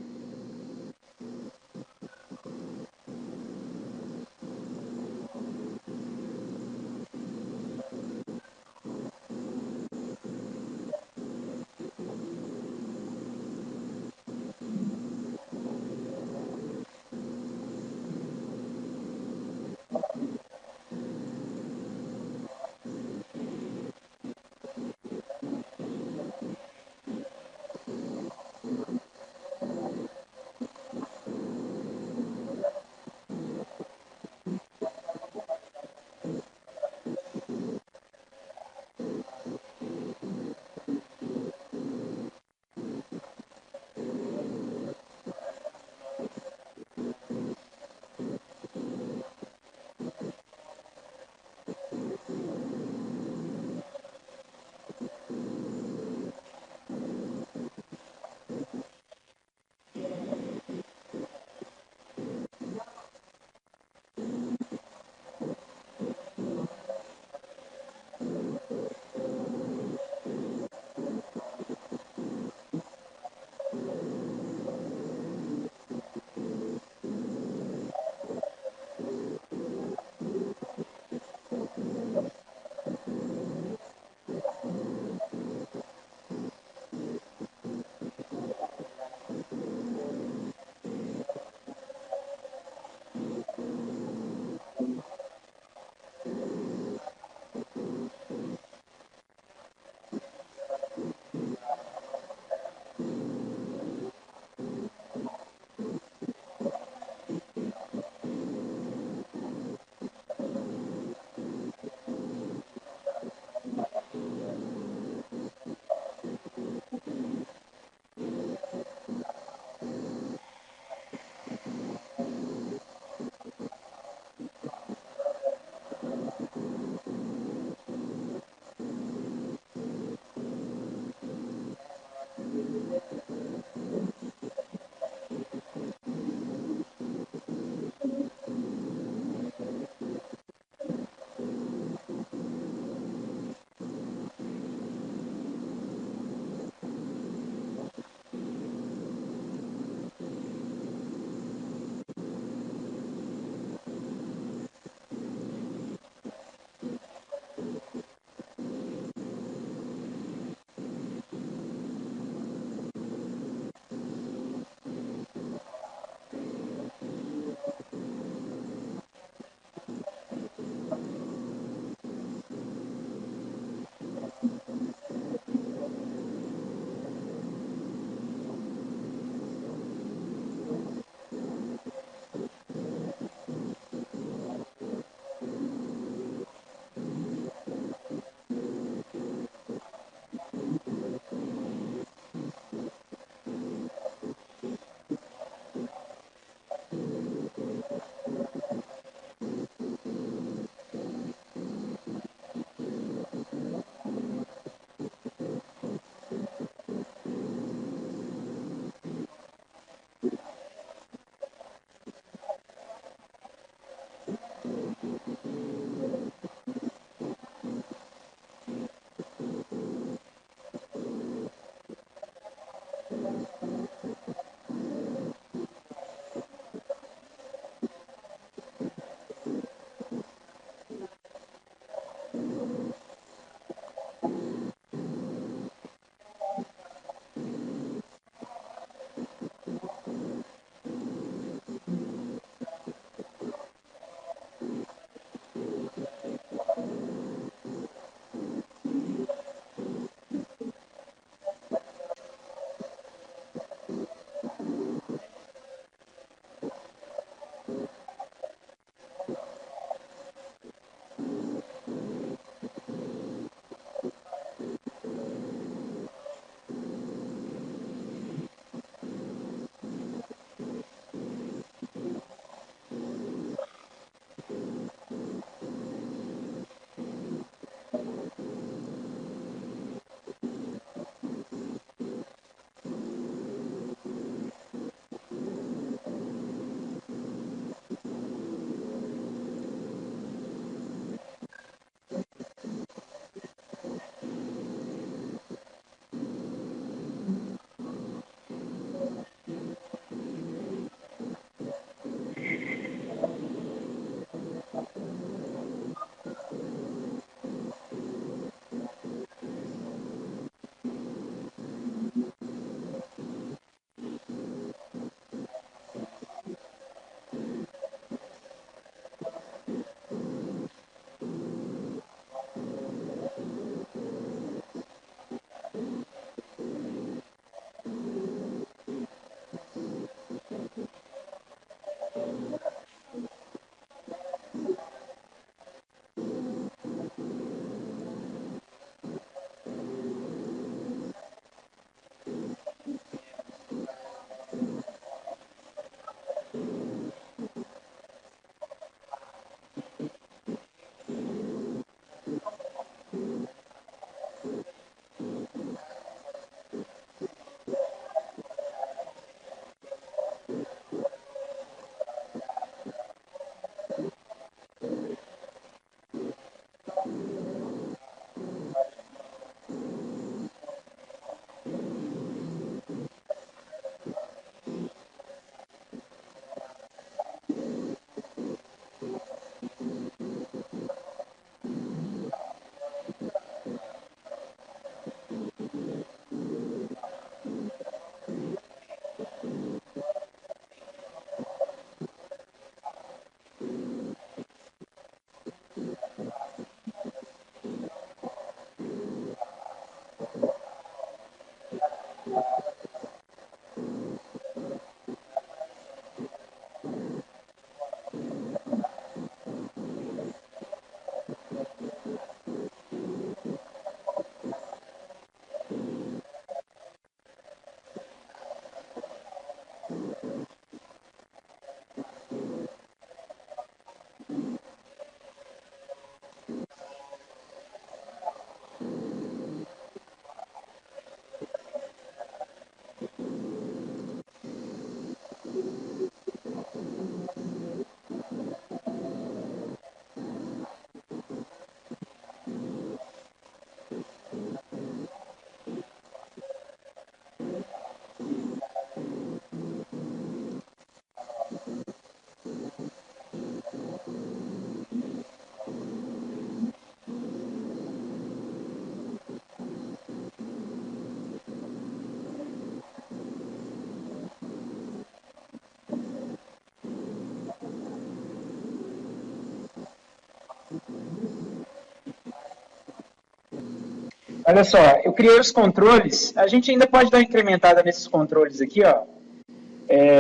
Olha só, eu criei os controles, a gente ainda pode dar uma incrementada nesses controles aqui, ó,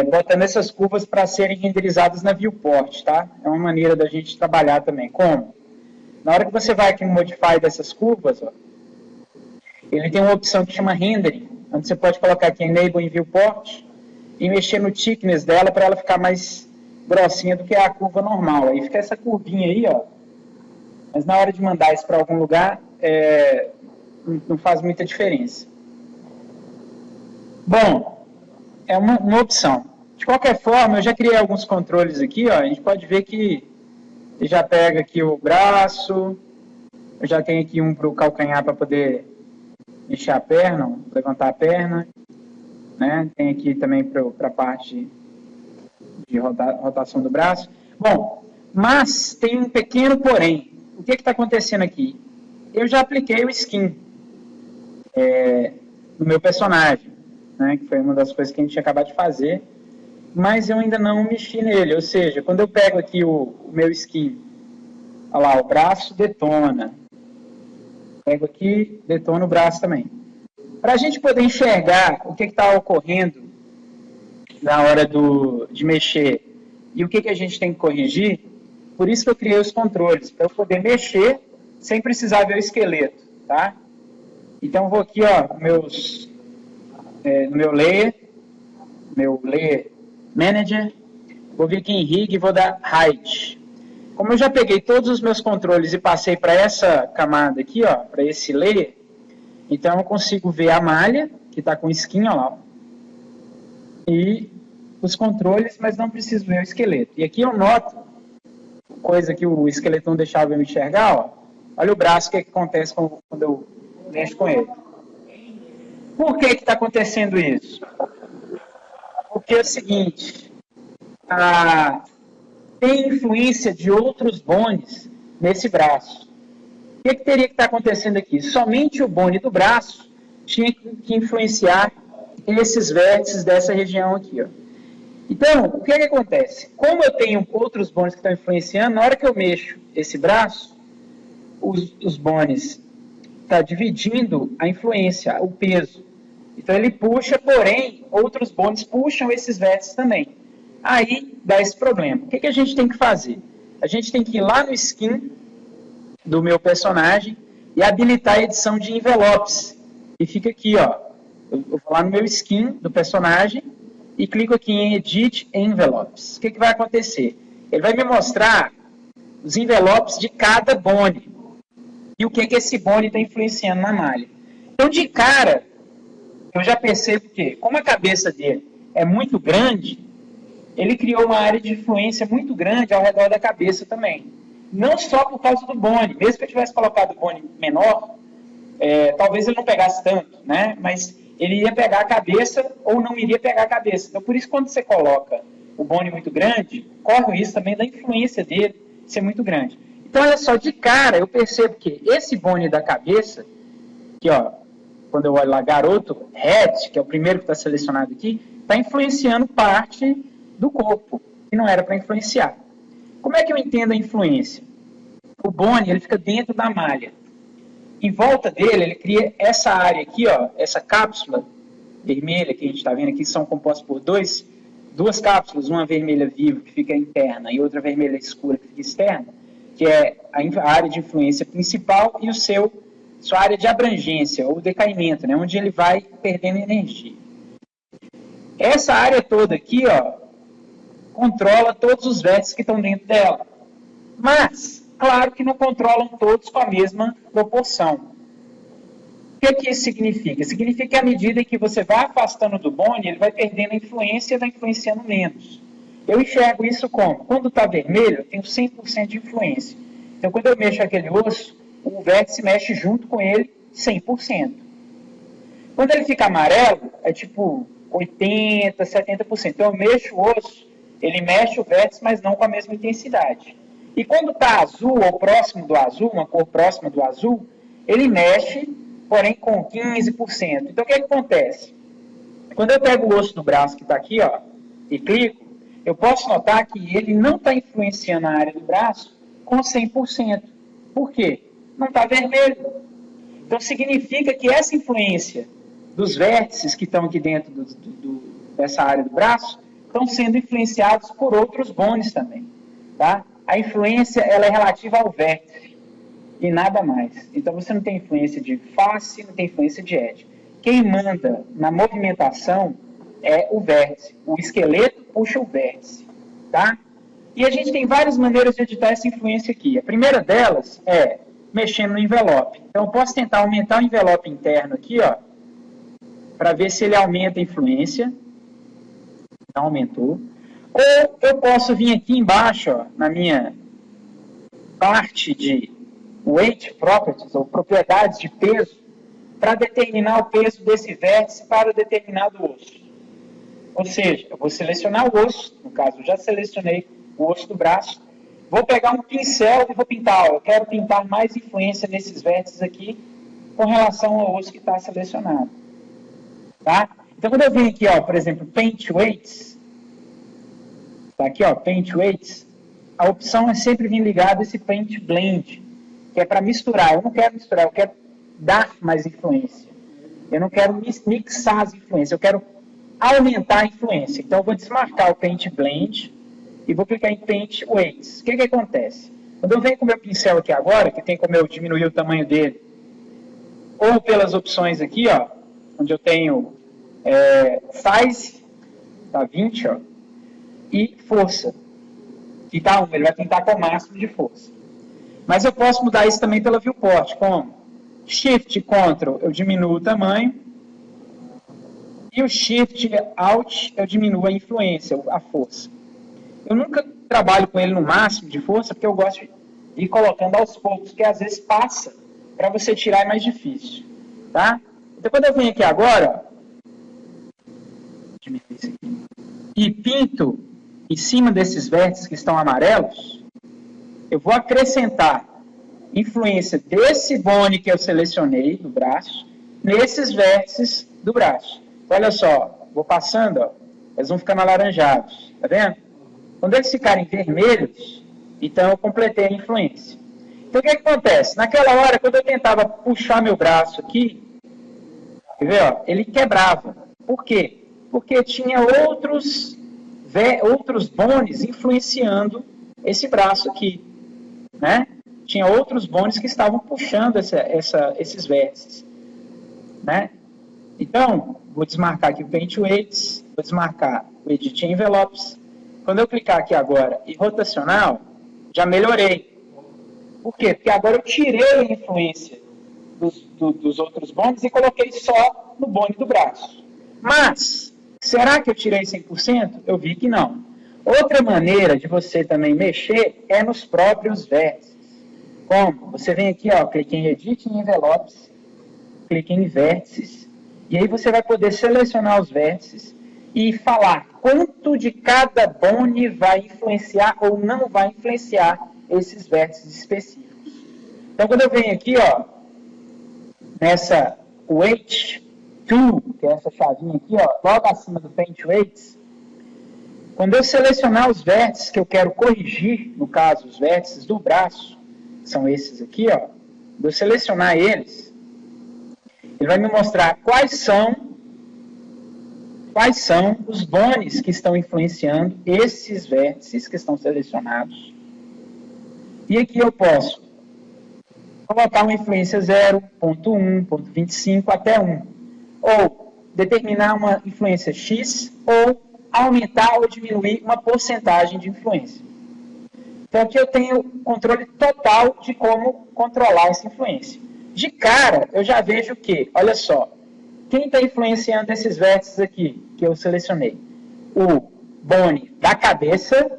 botando essas curvas para serem renderizadas na viewport, tá? É uma maneira da gente trabalhar também. Como? Na hora que você vai aqui no Modify dessas curvas, ó, ele tem uma opção que chama Rendering, onde você pode colocar aqui Enable em Viewport e mexer no thickness dela para ela ficar mais grossinha do que a curva normal. Aí fica essa curvinha aí, ó. Mas na hora de mandar isso para algum lugar, não faz muita diferença. Bom, é uma opção. De qualquer forma, eu já criei alguns controles aqui, ó. A gente pode ver que ele já pega aqui o braço, eu já tenho aqui um para o calcanhar para poder mexer a perna, levantar a perna, né? Tem aqui também para a parte de rotação do braço. Bom, mas tem um pequeno porém. O que está acontecendo aqui? Eu já apliquei o skin no meu personagem, né? Que foi uma das coisas que a gente tinha acabado de fazer, mas eu ainda não mexi nele. Ou seja, quando eu pego aqui o meu skin, olha lá, o braço detona. Pego aqui, detona o braço também. Para a gente poder enxergar o que está ocorrendo na hora de mexer e o que a gente tem que corrigir, por isso que eu criei os controles, para eu poder mexer sem precisar ver o esqueleto, tá? Então, eu vou aqui, ó, no meu Layer Manager, vou vir aqui em Rig e vou dar Height. Como eu já peguei todos os meus controles e passei para essa camada aqui, ó, para esse layer, então eu consigo ver a malha, que está com skin, ó lá, e os controles, mas não preciso ver o esqueleto. E aqui eu noto, coisa que o esqueleto não deixava eu enxergar, ó, olha o braço, o que acontece quando eu mexo com ele. Por que está acontecendo isso? Porque é o seguinte, tem influência de outros bones nesse braço. O que teria que estar acontecendo aqui? Somente o bone do braço tinha que influenciar esses vértices dessa região aqui, ó. Então, o que acontece? Como eu tenho outros bones que estão influenciando, na hora que eu mexo esse braço, os bones estão dividindo a influência, o peso. Então, ele puxa, porém, outros bones puxam esses vértices também. Aí, dá esse problema. O que a gente tem que fazer? A gente tem que ir lá no skin do meu personagem e habilitar a edição de envelopes. E fica aqui, ó. Eu vou lá no meu skin do personagem e clico aqui em Edit Envelopes. O que vai acontecer? Ele vai me mostrar os envelopes de cada bone e o que esse bone está influenciando na malha. Então, de cara, eu já percebo que, como a cabeça dele é muito grande, ele criou uma área de influência muito grande ao redor da cabeça também. Não só por causa do bone, mesmo que eu tivesse colocado o bone menor, talvez ele não pegasse tanto, né? Mas ele iria pegar a cabeça ou não iria pegar a cabeça. Então, por isso, quando você coloca o bone muito grande, corre o risco também da influência dele ser muito grande. Então, olha só, de cara, eu percebo que esse bone da cabeça, que, ó, quando eu olho lá, garoto, head, que é o primeiro que está selecionado aqui, está influenciando parte do corpo, que não era para influenciar. Como é que eu entendo a influência? O bone, ele fica dentro da malha. Em volta dele, ele cria essa área aqui, ó, essa cápsula vermelha que a gente está vendo aqui, são compostas por duas cápsulas, uma vermelha viva, que fica interna, e outra vermelha escura, que fica externa, que é a área de influência principal e sua área de abrangência, ou decaimento, né, onde ele vai perdendo energia. Essa área toda aqui, ó, controla todos os vértices que estão dentro dela. Mas, claro que não controlam todos com a mesma proporção. O que isso significa? Significa que à medida em que você vai afastando do bone, ele vai perdendo a influência e vai influenciando menos. Eu enxergo isso como? Quando está vermelho, eu tenho 100% de influência. Então, quando eu mexo aquele osso, o vértice mexe junto com ele 100%. Quando ele fica amarelo, é tipo 80%, 70%. Então, eu mexo o osso, ele mexe o vértice, mas não com a mesma intensidade. E quando está azul ou próximo do azul, uma cor próxima do azul, ele mexe, porém com 15%. Então, o que acontece? Quando eu pego o osso do braço que está aqui, ó, e clico, eu posso notar que ele não está influenciando a área do braço com 100%. Por quê? Não está vermelho. Então, significa que essa influência dos vértices que estão aqui dentro dessa área do braço estão sendo influenciados por outros bones também. Tá? A influência ela é relativa ao vértice e nada mais. Então, você não tem influência de face, não tem influência de head. Quem manda na movimentação é o vértice. O esqueleto puxa o vértice. Tá? E a gente tem várias maneiras de editar essa influência aqui. A primeira delas é mexendo no envelope. Então, eu posso tentar aumentar o envelope interno aqui, ó, para ver se ele aumenta a influência. Não aumentou. Ou eu posso vir aqui embaixo, ó, na minha parte de weight properties, ou propriedades de peso, para determinar o peso desse vértice para determinado osso. Ou seja, eu vou selecionar o osso, no caso, eu já selecionei o osso do braço, vou pegar um pincel e vou pintar. Ó, eu quero pintar mais influência nesses vértices aqui com relação ao osso que está selecionado. Tá? Então, quando eu venho aqui, ó, por exemplo, Paint Weights, tá aqui, ó, Paint Weights, a opção é sempre vir ligado a esse Paint Blend, que é para misturar. Eu não quero misturar, eu quero dar mais influência. Eu não quero mixar as influências, eu quero aumentar a influência. Então, eu vou desmarcar o Paint Blend e vou clicar em Paint Weights. O que acontece? Quando eu venho com o meu pincel aqui agora, que tem como eu diminuir o tamanho dele, ou pelas opções aqui, ó, onde eu tenho Size, tá 20, ó, e Força, que tá 1, ele vai pintar com o máximo de força. Mas eu posso mudar isso também pela viewport, como Shift Ctrl, eu diminuo o tamanho, e o Shift Alt, eu diminuo a influência, a força. Eu nunca trabalho com ele no máximo de força, porque eu gosto de ir colocando aos poucos, porque às vezes passa, para você tirar é mais difícil. Tá? Então, quando eu venho aqui agora, e pinto em cima desses vértices que estão amarelos, eu vou acrescentar influência desse bone que eu selecionei do braço, nesses vértices do braço. Olha só, vou passando, ó, eles vão ficando alaranjados, tá vendo? Quando eles ficarem vermelhos, então eu completei a influência. Então o que acontece? Naquela hora, quando eu tentava puxar meu braço aqui, quer ver, ó, ele quebrava. Por quê? Porque tinha outros bones influenciando esse braço aqui, né? Tinha outros bones que estavam puxando esses vértices, né? Então, vou desmarcar aqui o Paint Weights, vou desmarcar o Edit Envelopes. Quando eu clicar aqui agora em rotacional, já melhorei. Por quê? Porque agora eu tirei a influência dos outros bones e coloquei só no bone do braço. Mas, será que eu tirei 100%? Eu vi que não. Outra maneira de você também mexer é nos próprios vértices. Como? Você vem aqui, ó, clica em Edit em Envelopes, clica em Vértices, e aí você vai poder selecionar os vértices e falar quanto de cada bone vai influenciar ou não vai influenciar esses vértices específicos. Então, quando eu venho aqui, ó, nessa Weight Tool, que é essa chavinha aqui, ó, logo acima do Paint Weights, quando eu selecionar os vértices que eu quero corrigir, no caso, os vértices do braço, que são esses aqui, ó, eu selecionar eles, ele vai me mostrar quais são os bones que estão influenciando esses vértices que estão selecionados. E aqui eu posso colocar uma influência 0.1, 0.25 até 1. Ou determinar uma influência X, ou aumentar ou diminuir uma porcentagem de influência. Então aqui eu tenho controle total de como controlar essa influência. De cara, eu já vejo que, olha só, quem está influenciando esses vértices aqui, que eu selecionei? O bone da cabeça,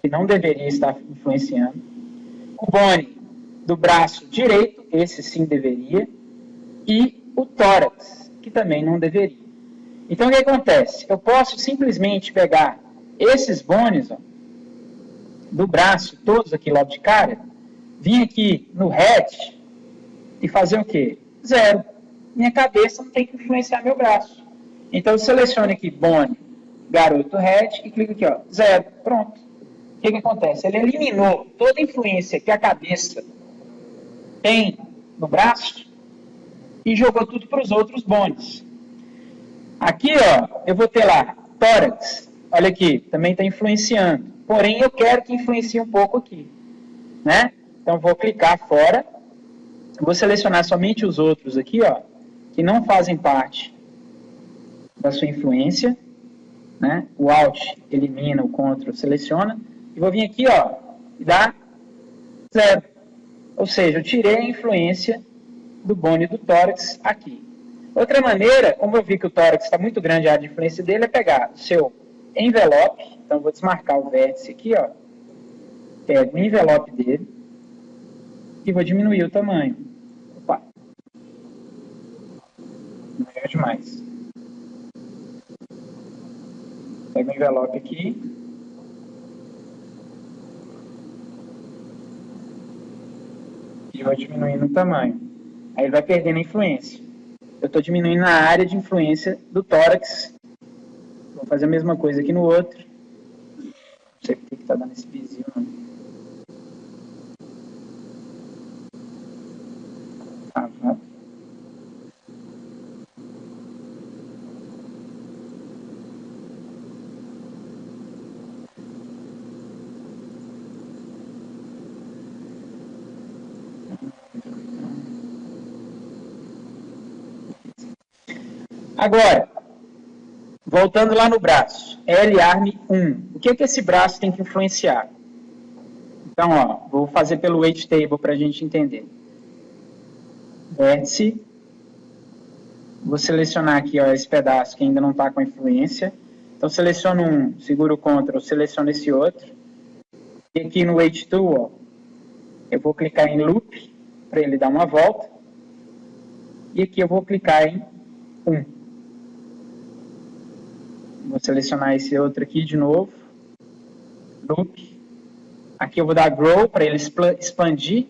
que não deveria estar influenciando. O bone do braço direito, esse sim deveria. E o tórax, que também não deveria. Então, o que acontece? Eu posso simplesmente pegar esses bones, ó, do braço, todos aqui logo de cara, vir aqui no head e fazer o quê? 0. Minha cabeça não tem que influenciar meu braço. Então, eu seleciono aqui bone, garoto head e clico aqui, ó, 0. Pronto. O que acontece? Ele eliminou toda a influência que a cabeça tem no braço e jogou tudo para os outros bones. Aqui, ó, eu vou ter lá tórax. Olha aqui, também está influenciando. Porém, eu quero que influencie um pouco aqui, né? Então, vou clicar fora. Vou selecionar somente os outros aqui, ó, que não fazem parte da sua influência, né? O Alt elimina, o Ctrl seleciona. E vou vir aqui, ó, e dar 0. Ou seja, eu tirei a influência do bone do tórax aqui. Outra maneira, como eu vi que o tórax está muito grande, a área de influência dele, é pegar o seu envelope. Então, vou desmarcar o vértice aqui, ó. Pego o envelope dele e vou diminuir o tamanho. Opa! Maior demais. Pego o envelope aqui. E vou diminuindo o tamanho. Aí ele vai perdendo a influência. Eu estou diminuindo a área de influência do tórax. Vou fazer a mesma coisa aqui no outro. Não sei por que está dando esse pizinho, não. Vai. Agora, voltando lá no braço, L-Arm 1. O que é que esse braço tem que influenciar? Então, ó, vou fazer pelo Weight Table para a gente entender. Vértice. Vou selecionar aqui, ó, esse pedaço que ainda não está com influência. Então, seleciono um, seguro o Ctrl, seleciono esse outro. E aqui no Weight Tool, ó, eu vou clicar em Loop, para ele dar uma volta. E aqui eu vou clicar em 1. Vou selecionar esse outro aqui de novo. Loop. Aqui eu vou dar Grow para ele expandir.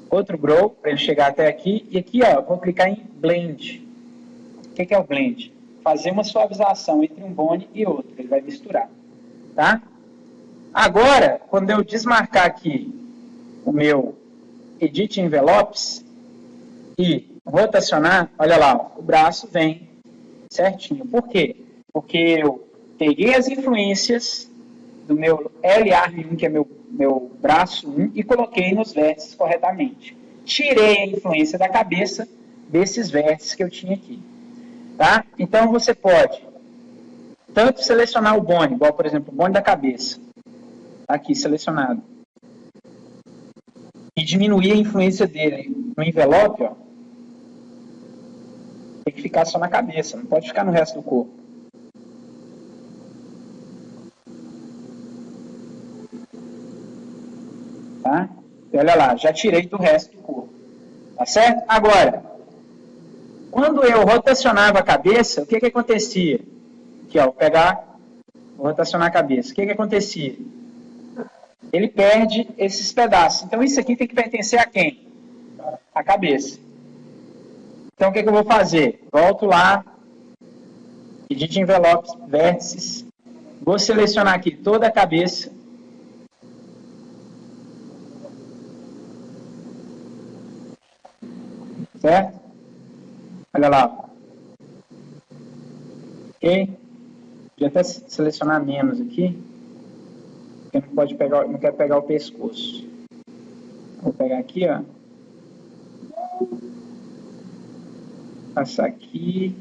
Outro Grow para ele chegar até aqui. E aqui, ó, vou clicar em Blend. O que é o Blend? Fazer uma suavização entre um bone e outro. Ele vai misturar. Tá? Agora, quando eu desmarcar aqui o meu Edit Envelopes e rotacionar, olha lá, ó, o braço vem certinho. Por quê? Porque eu peguei as influências do meu L-Arm 1, que é meu braço 1, e coloquei nos vértices corretamente. Tirei a influência da cabeça desses vértices que eu tinha aqui. Tá? Então, você pode tanto selecionar o bone, igual, por exemplo, o bone da cabeça, aqui selecionado, e diminuir a influência dele no envelope, ó, tem que ficar só na cabeça, não pode ficar no resto do corpo. olha lá, já tirei do resto do corpo. Tá certo? Agora, quando eu rotacionava a cabeça, o que acontecia? Aqui, ó, vou rotacionar a cabeça. O que acontecia? Ele perde esses pedaços. Então, isso aqui tem que pertencer a quem? A cabeça. Então, o que eu vou fazer? Volto lá, Edit Envelopes, Vértices. Vou selecionar aqui toda a cabeça. Certo? Olha lá. Ok? Vou até selecionar menos aqui. Porque não quero pegar o pescoço. Vou pegar aqui, ó. Passar aqui.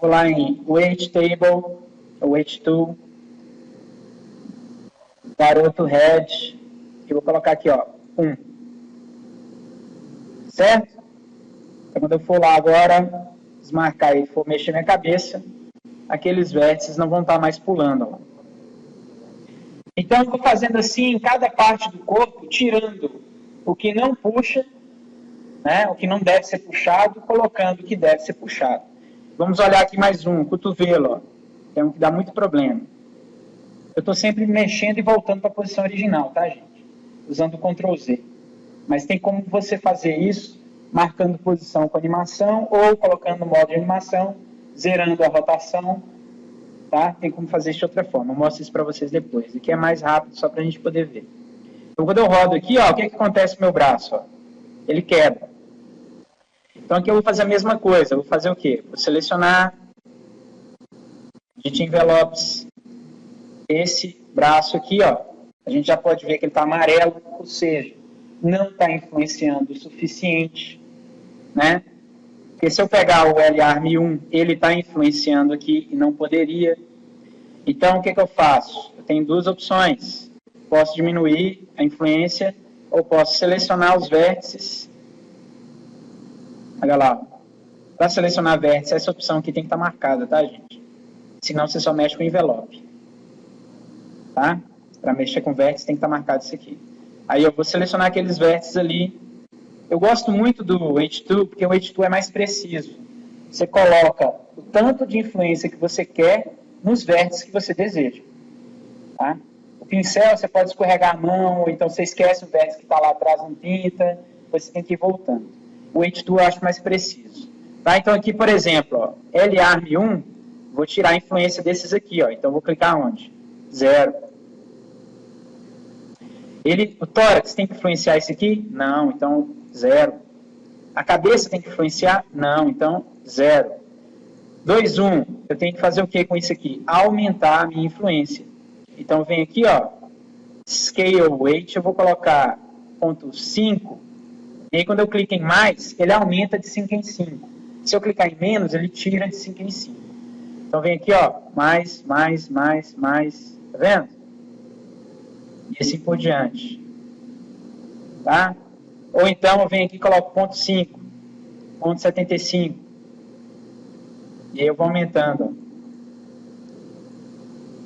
Vou lá em Weight Table, Weight Tool, garoto Head, e vou colocar aqui, ó, 1. Certo? Então, quando eu for lá agora, desmarcar e for mexer minha cabeça, aqueles vértices não vão estar mais pulando, ó. Então, eu vou fazendo assim em cada parte do corpo, tirando o que não puxa, né, o que não deve ser puxado, colocando o que deve ser puxado. Vamos olhar aqui mais um, cotovelo, ó. É um que dá muito problema. Eu estou sempre mexendo e voltando para a posição original, tá, gente? Usando o Ctrl Z. Mas tem como você fazer isso, marcando posição com animação, ou colocando no modo de animação, zerando a rotação, tá? Tem como fazer isso de outra forma. Eu mostro isso para vocês depois. Aqui é mais rápido, só para a gente poder ver. Então, quando eu rodo aqui, ó, o que acontece com o meu braço? Ó? Ele quebra. Então, aqui eu vou fazer a mesma coisa. Eu vou fazer o quê? Vou selecionar, Edit Envelopes, esse braço aqui, ó. A gente já pode ver que ele está amarelo, ou seja, não está influenciando o suficiente, né? Porque se eu pegar o L-Arm 1, ele está influenciando aqui e não poderia. Então, o que eu faço? Eu tenho duas opções. Posso diminuir a influência ou posso selecionar os vértices. Olha lá. Para selecionar vértice, essa opção aqui tem que estar marcada, tá, gente? Senão você só mexe com o envelope. Tá? Para mexer com vértice tem que estar marcado isso aqui. Aí eu vou selecionar aqueles vértices ali. Eu gosto muito do Weight Tool, porque o Weight Tool é mais preciso. Você coloca o tanto de influência que você quer nos vértices que você deseja. Tá? O pincel, você pode escorregar a mão, ou então você esquece o vértice que está lá atrás, não pinta, depois você tem que ir voltando. O Weight Tool eu acho mais preciso. Tá? Então aqui, por exemplo, ó, L-Arm 1, vou tirar a influência desses aqui. Ó, então vou clicar onde? 0. O tórax tem que influenciar esse aqui? Não, então 0. A cabeça tem que influenciar? Não, então 0. 2, 1, eu tenho que fazer o que com isso aqui? Aumentar a minha influência. Então vem aqui, ó, Scale Weight, eu vou colocar ponto 5, e aí quando eu clico em mais, ele aumenta de 5 em 5. Se eu clicar em menos, ele tira de 5 em 5. Então vem aqui, ó, mais, tá vendo? E assim por diante. Tá? Ou então eu venho aqui e coloco ponto 5, ponto 75. E aí eu vou aumentando. Ó.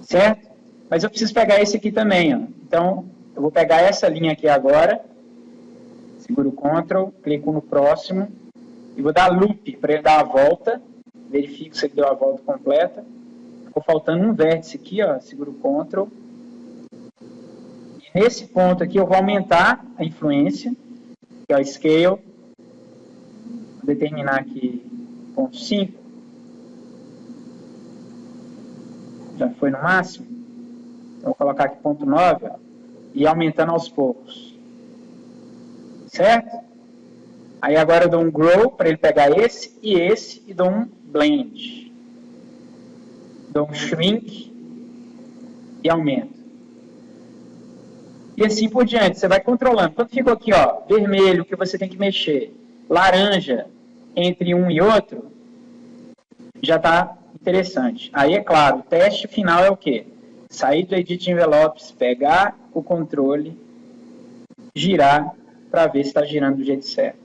Certo? Mas eu preciso pegar esse aqui também. Ó. Então, eu vou pegar essa linha aqui agora. Seguro o Ctrl, clico no próximo. E vou dar loop para ele dar a volta. Verifico se ele deu a volta completa. Ficou faltando um vértice aqui, ó. Seguro o Ctrl. E nesse ponto aqui eu vou aumentar a influência. Que é o Scale. Vou determinar aqui ponto 5. Já foi no máximo. Então, vou colocar aqui ponto 9, ó, e aumentando aos poucos. Certo? Aí agora eu dou um Grow para ele pegar esse e dou um Blend. Dou um Shrink e aumento. E assim por diante, você vai controlando. Quando ficou aqui, ó, vermelho, que você tem que mexer, laranja, entre um e outro, já está interessante. Aí, é claro, o teste final é o quê? Sair do Edit Envelopes, pegar o controle, girar, para ver se está girando do jeito certo.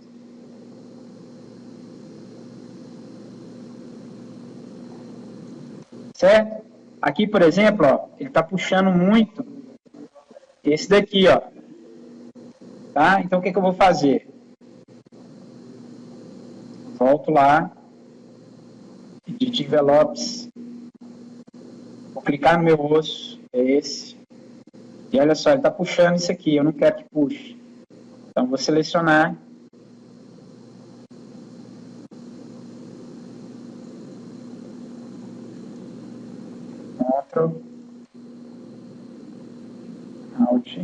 Certo? Aqui, por exemplo, ó, ele está puxando muito esse daqui, ó. Tá? Então, o que eu vou fazer? Volto lá, Edit Envelopes, vou clicar no meu osso, é esse, e olha só, ele está puxando isso aqui, eu não quero que puxe. Então, vou selecionar, Ctrl, Alt,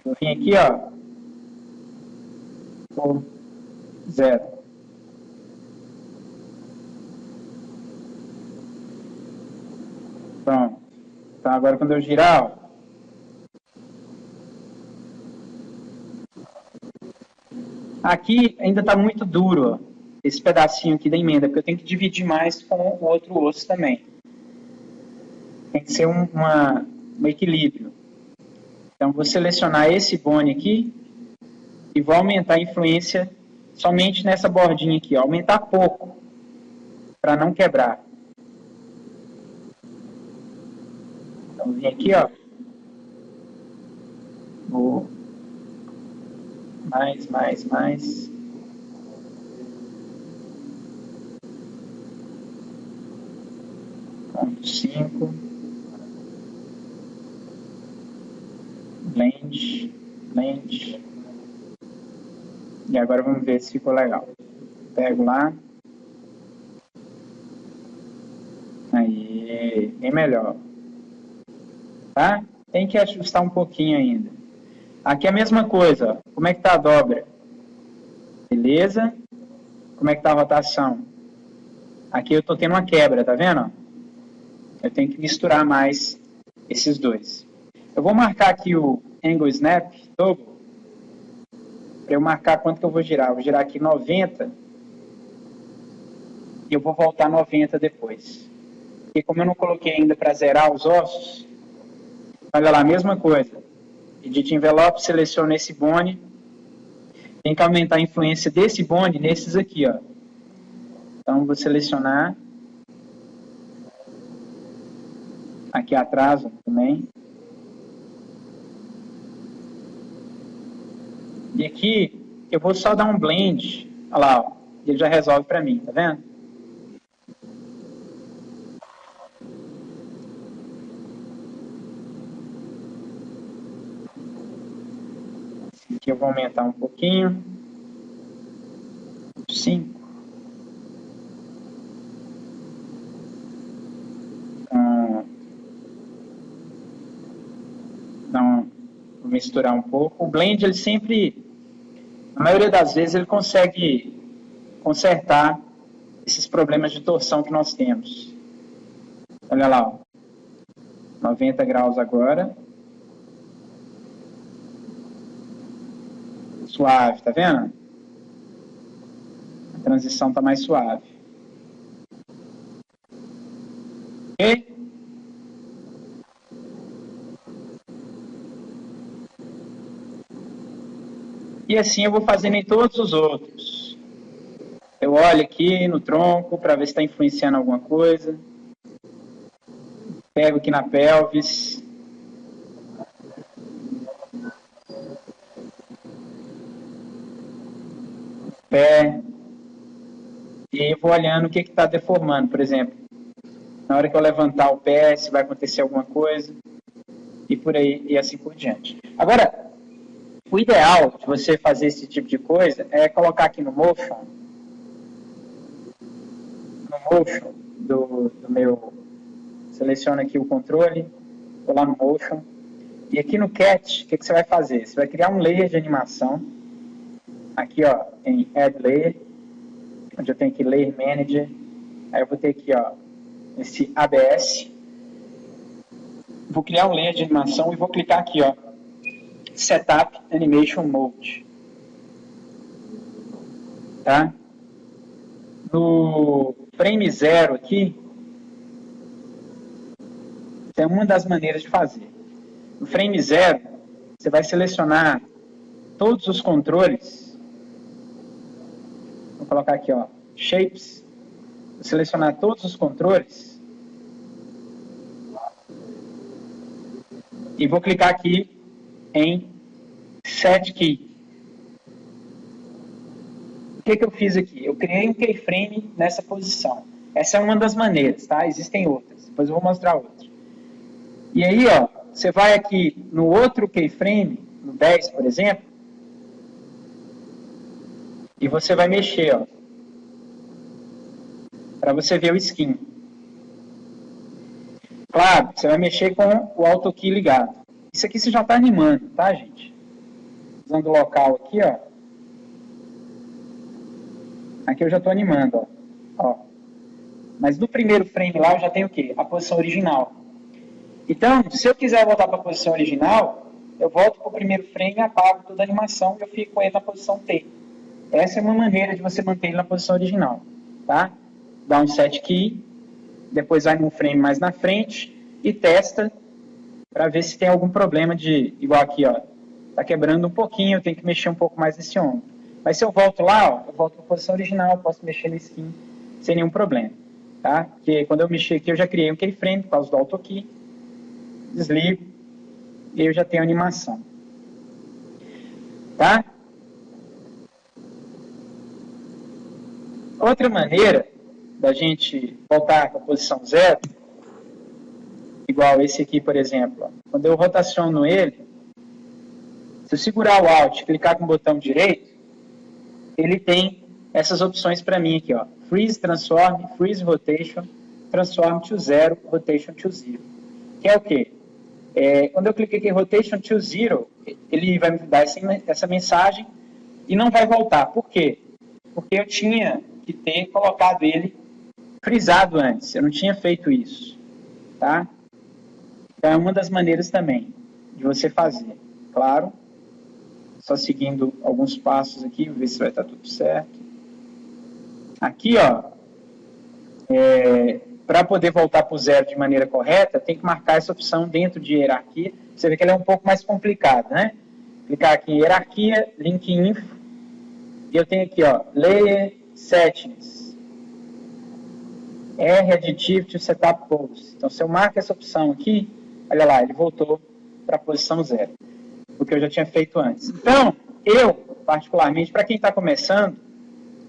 eu vim aqui, ó, por 0. Pronto. Então, agora quando eu girar, ó, aqui ainda está muito duro, ó, esse pedacinho aqui da emenda, porque eu tenho que dividir mais com o outro osso também. Tem que ser um equilíbrio. Então, vou selecionar esse bone aqui e vou aumentar a influência somente nessa bordinha aqui, ó, aumentar pouco, para não quebrar. Então, vim aqui, ó, vou mais. 0,5. Blend. E agora vamos ver se ficou legal. Pego lá. Aí, bem melhor. Tá? Tem que ajustar um pouquinho ainda. Aqui é a mesma coisa, ó. Como é que tá a dobra? Beleza? Como é que tá a rotação? Aqui eu tô tendo uma quebra, tá vendo? Eu tenho que misturar mais esses dois. Eu vou marcar aqui o Angle Snap, Toggle, para eu marcar quanto que eu vou girar. Eu vou girar aqui 90 e eu vou voltar 90 depois. E como eu não coloquei ainda para zerar os ossos, olha lá, mesma coisa. Edit Envelope, seleciono esse bone. Tem que aumentar a influência desse bone nesses aqui, ó. Então, vou selecionar. Aqui atrás também. E aqui, eu vou só dar um blend. Olha lá, ó. Ele já resolve para mim, tá vendo? Aqui eu vou aumentar um pouquinho. 5. Então, vou misturar um pouco. O blend, ele sempre, na maioria das vezes, ele consegue consertar esses problemas de torção que nós temos. Olha lá, ó. 90 graus agora. Suave, tá vendo? A transição está mais suave. Ok? E assim eu vou fazendo em todos os outros. Eu olho aqui no tronco para ver se está influenciando alguma coisa. Pego aqui na pelvis. Pé. E aí eu vou olhando o que está deformando, por exemplo. Na hora que eu levantar o pé, se vai acontecer alguma coisa. E por aí, e assim por diante. Agora, o ideal de você fazer esse tipo de coisa é colocar aqui no Motion. No Motion do meu... Seleciona aqui o controle. Vou lá no Motion. E aqui no Cat, o que você vai fazer? Você vai criar um layer de animação. Aqui, ó, em Add Layer, onde eu tenho aqui Layer Manager. Aí eu vou ter aqui, ó, esse ABS. Vou criar um layer de animação e vou clicar aqui, ó, Setup Animation Mode. Tá? No frame 0 aqui, é uma das maneiras de fazer. No frame 0, você vai selecionar todos os controles. Vou colocar aqui, ó, Shapes. Vou selecionar todos os controles. E vou clicar aqui em set key. O que eu fiz aqui? Eu criei um keyframe nessa posição. Essa é uma das maneiras, tá? Existem outras. Depois eu vou mostrar outra. E aí, ó, você vai aqui no outro keyframe, no 10, por exemplo, e você vai mexer, ó, para você ver o skin. Claro, você vai mexer com o auto key ligado. Isso aqui você já está animando, tá, gente? Usando o local aqui, ó. Aqui eu já estou animando, ó. Mas no primeiro frame lá eu já tenho o quê? A posição original. Então, se eu quiser voltar para a posição original, eu volto para o primeiro frame, apago toda a animação e eu fico com ele na posição T. Essa é uma maneira de você manter ele na posição original, tá? Dá um set key, depois vai num frame mais na frente e testa para ver se tem algum problema de, igual aqui, ó, tá quebrando um pouquinho, eu tenho que mexer um pouco mais nesse ombro. Mas se eu volto lá, ó, eu volto para a posição original, eu posso mexer no skin sem nenhum problema, tá? Porque quando eu mexer aqui, eu já criei um keyframe por causa do auto key, desligo e eu já tenho animação, tá? Outra maneira da gente voltar para a posição 0, igual esse aqui, por exemplo, ó, quando eu rotaciono ele, se eu segurar o Alt e clicar com o botão direito, ele tem essas opções para mim aqui, ó, Freeze Transform, Freeze Rotation, Transform to 0, Rotation to 0. Que é o quê? Quando eu cliquei aqui em Rotation to 0, ele vai me dar essa mensagem e não vai voltar. Por quê? Porque eu tinha que ter colocado ele frisado antes. Eu não tinha feito isso, tá? Então é uma das maneiras também de você fazer. Claro, só seguindo alguns passos aqui, ver se vai estar tudo certo. Aqui, ó, para poder voltar para o 0 de maneira correta, tem que marcar essa opção dentro de hierarquia. Você vê que ela é um pouco mais complicada, né? Clicar aqui em hierarquia, link info, e eu tenho aqui, ó, layer settings, R additive to setup pose. Então, se eu marco essa opção aqui, olha lá, ele voltou para a posição 0, o que eu já tinha feito antes. Então, eu, particularmente, para quem está começando,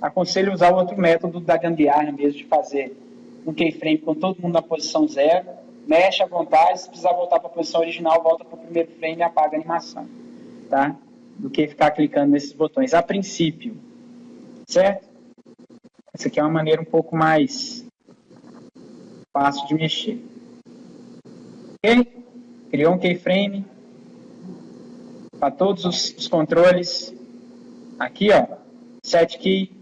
aconselho usar o outro método da gambiarra, mesmo de fazer um keyframe com todo mundo na posição 0, mexe à vontade, se precisar voltar para a posição original, volta para o primeiro frame e apaga a animação, tá? Do que ficar clicando nesses botões, a princípio, certo? Essa aqui é uma maneira um pouco mais fácil de mexer. Ok? Criou um keyframe para todos os controles. Aqui, ó, set key.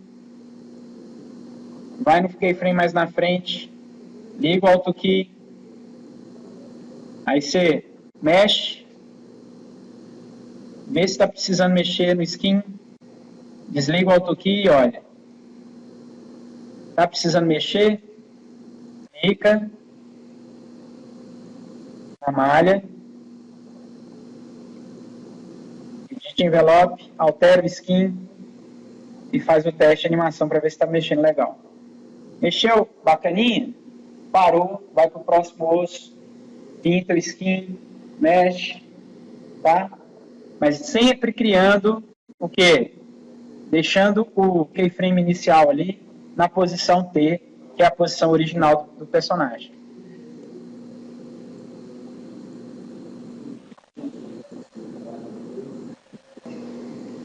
Vai no keyframe mais na frente, liga o auto key, aí você mexe, vê se está precisando mexer no skin, desliga o auto key e olha, está precisando mexer, clica na malha, edit envelope, altera o skin e faz o teste de animação para ver se está mexendo legal. Mexeu, bacaninha, parou, vai para o próximo osso, pinta o skin, mexe, tá? Mas sempre criando o quê? Deixando o keyframe inicial ali na posição T, que é a posição original do personagem.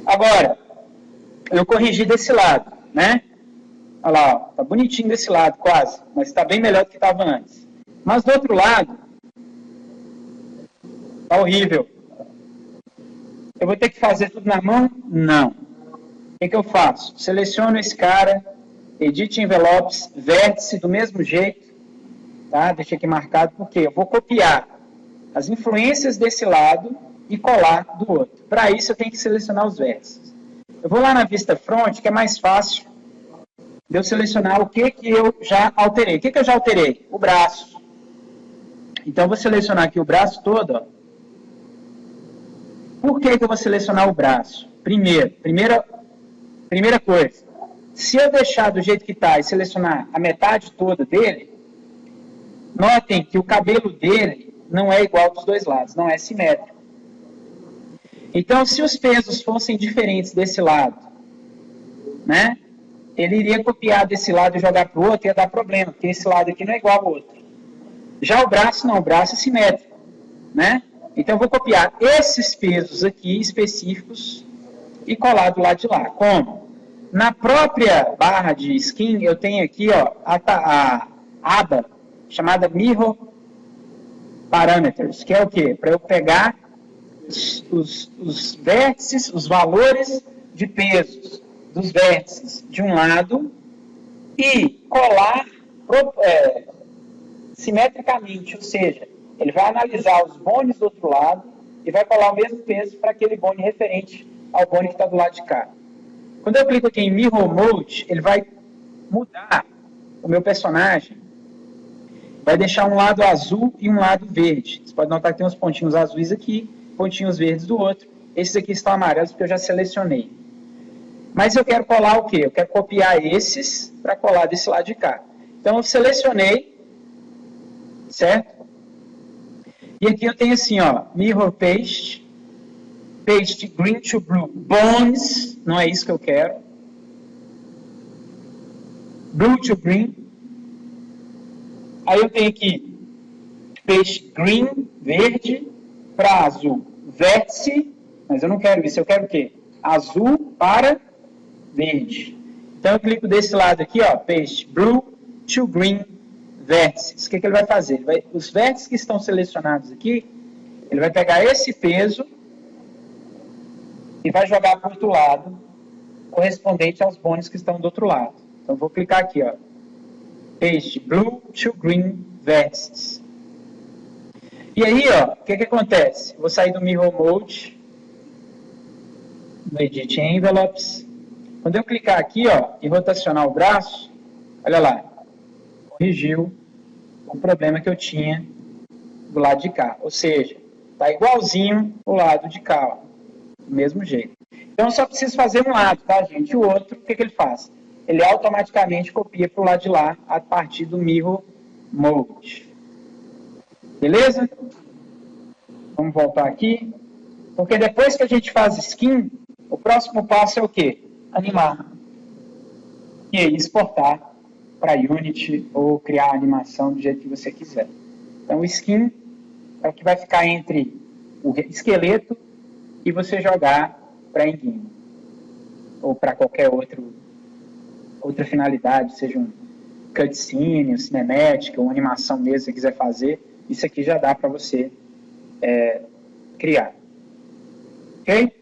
Agora, eu corrigi desse lado, né? Olha lá, ó, tá bonitinho desse lado, quase, mas está bem melhor do que estava antes. Mas do outro lado, tá horrível. Eu vou ter que fazer tudo na mão? Não. O que eu faço? Seleciono esse cara, edit envelopes, vértice do mesmo jeito, tá? Deixa aqui marcado, porque eu vou copiar as influências desse lado e colar do outro. Para isso eu tenho que selecionar os vértices. Eu vou lá na vista front, que é mais fácil de eu selecionar o que eu já alterei. O que eu já alterei? O braço. Então, eu vou selecionar aqui o braço todo. Ó. Por que eu vou selecionar o braço? Primeira coisa, se eu deixar do jeito que está e selecionar a metade toda dele, notem que o cabelo dele não é igual dos dois lados, não é simétrico. Então, se os pesos fossem diferentes desse lado, né? Ele iria copiar desse lado e jogar para o outro, ia dar problema, porque esse lado aqui não é igual ao outro. Já o braço não, o braço é simétrico, né? Então, eu vou copiar esses pesos aqui específicos e colar do lado de lá. Como? Na própria barra de skin, eu tenho aqui ó, a aba chamada Mirror Parameters, que é o quê? Para eu pegar os vértices, os valores de pesos dos vértices de um lado e colar simetricamente, ou seja, ele vai analisar os bones do outro lado e vai colar o mesmo peso para aquele bone referente ao bone que está do lado de cá. Quando eu clico aqui em Mirror Mode, ele vai mudar o meu personagem, vai deixar um lado azul e um lado verde. Você pode notar que tem uns pontinhos azuis aqui, pontinhos verdes do outro. Esses aqui estão amarelos porque eu já selecionei. Mas eu quero colar o quê? Eu quero copiar esses para colar desse lado de cá. Então eu selecionei, certo? E aqui eu tenho assim, ó, Mirror Paste, Paste Green to Blue Bones, não é isso que eu quero. Blue to Green. Aí eu tenho aqui Paste Green, verde, para azul, vértice, mas eu não quero isso, eu quero o quê? Azul para verde. Então eu clico desse lado aqui, ó, Paste Blue to Green vértices. O que ele vai fazer? Os vértices que estão selecionados aqui, ele vai pegar esse peso e vai jogar para o outro lado, correspondente aos bones que estão do outro lado. Então eu vou clicar aqui, ó, Paste Blue to Green vértices. E aí, ó, o que acontece? Eu vou sair do Mirror Mode, no Edit Envelopes. Quando eu clicar aqui, ó, e rotacionar o braço, olha lá, corrigiu o problema que eu tinha do lado de cá. Ou seja, tá igualzinho o lado de cá, ó, do mesmo jeito. Então, eu só preciso fazer um lado, tá, gente? E o outro, o que ele faz? Ele automaticamente copia para o lado de lá, a partir do Mirror Mode. Beleza? Vamos voltar aqui. Porque depois que a gente faz skin, o próximo passo é o quê? Animar. E aí exportar para Unity ou criar a animação do jeito que você quiser. Então o skin é o que vai ficar entre o esqueleto e você jogar para engine. Ou para qualquer outra finalidade, seja um cutscene, um cinemática, uma animação mesmo que você quiser fazer, isso aqui já dá para você criar. Ok?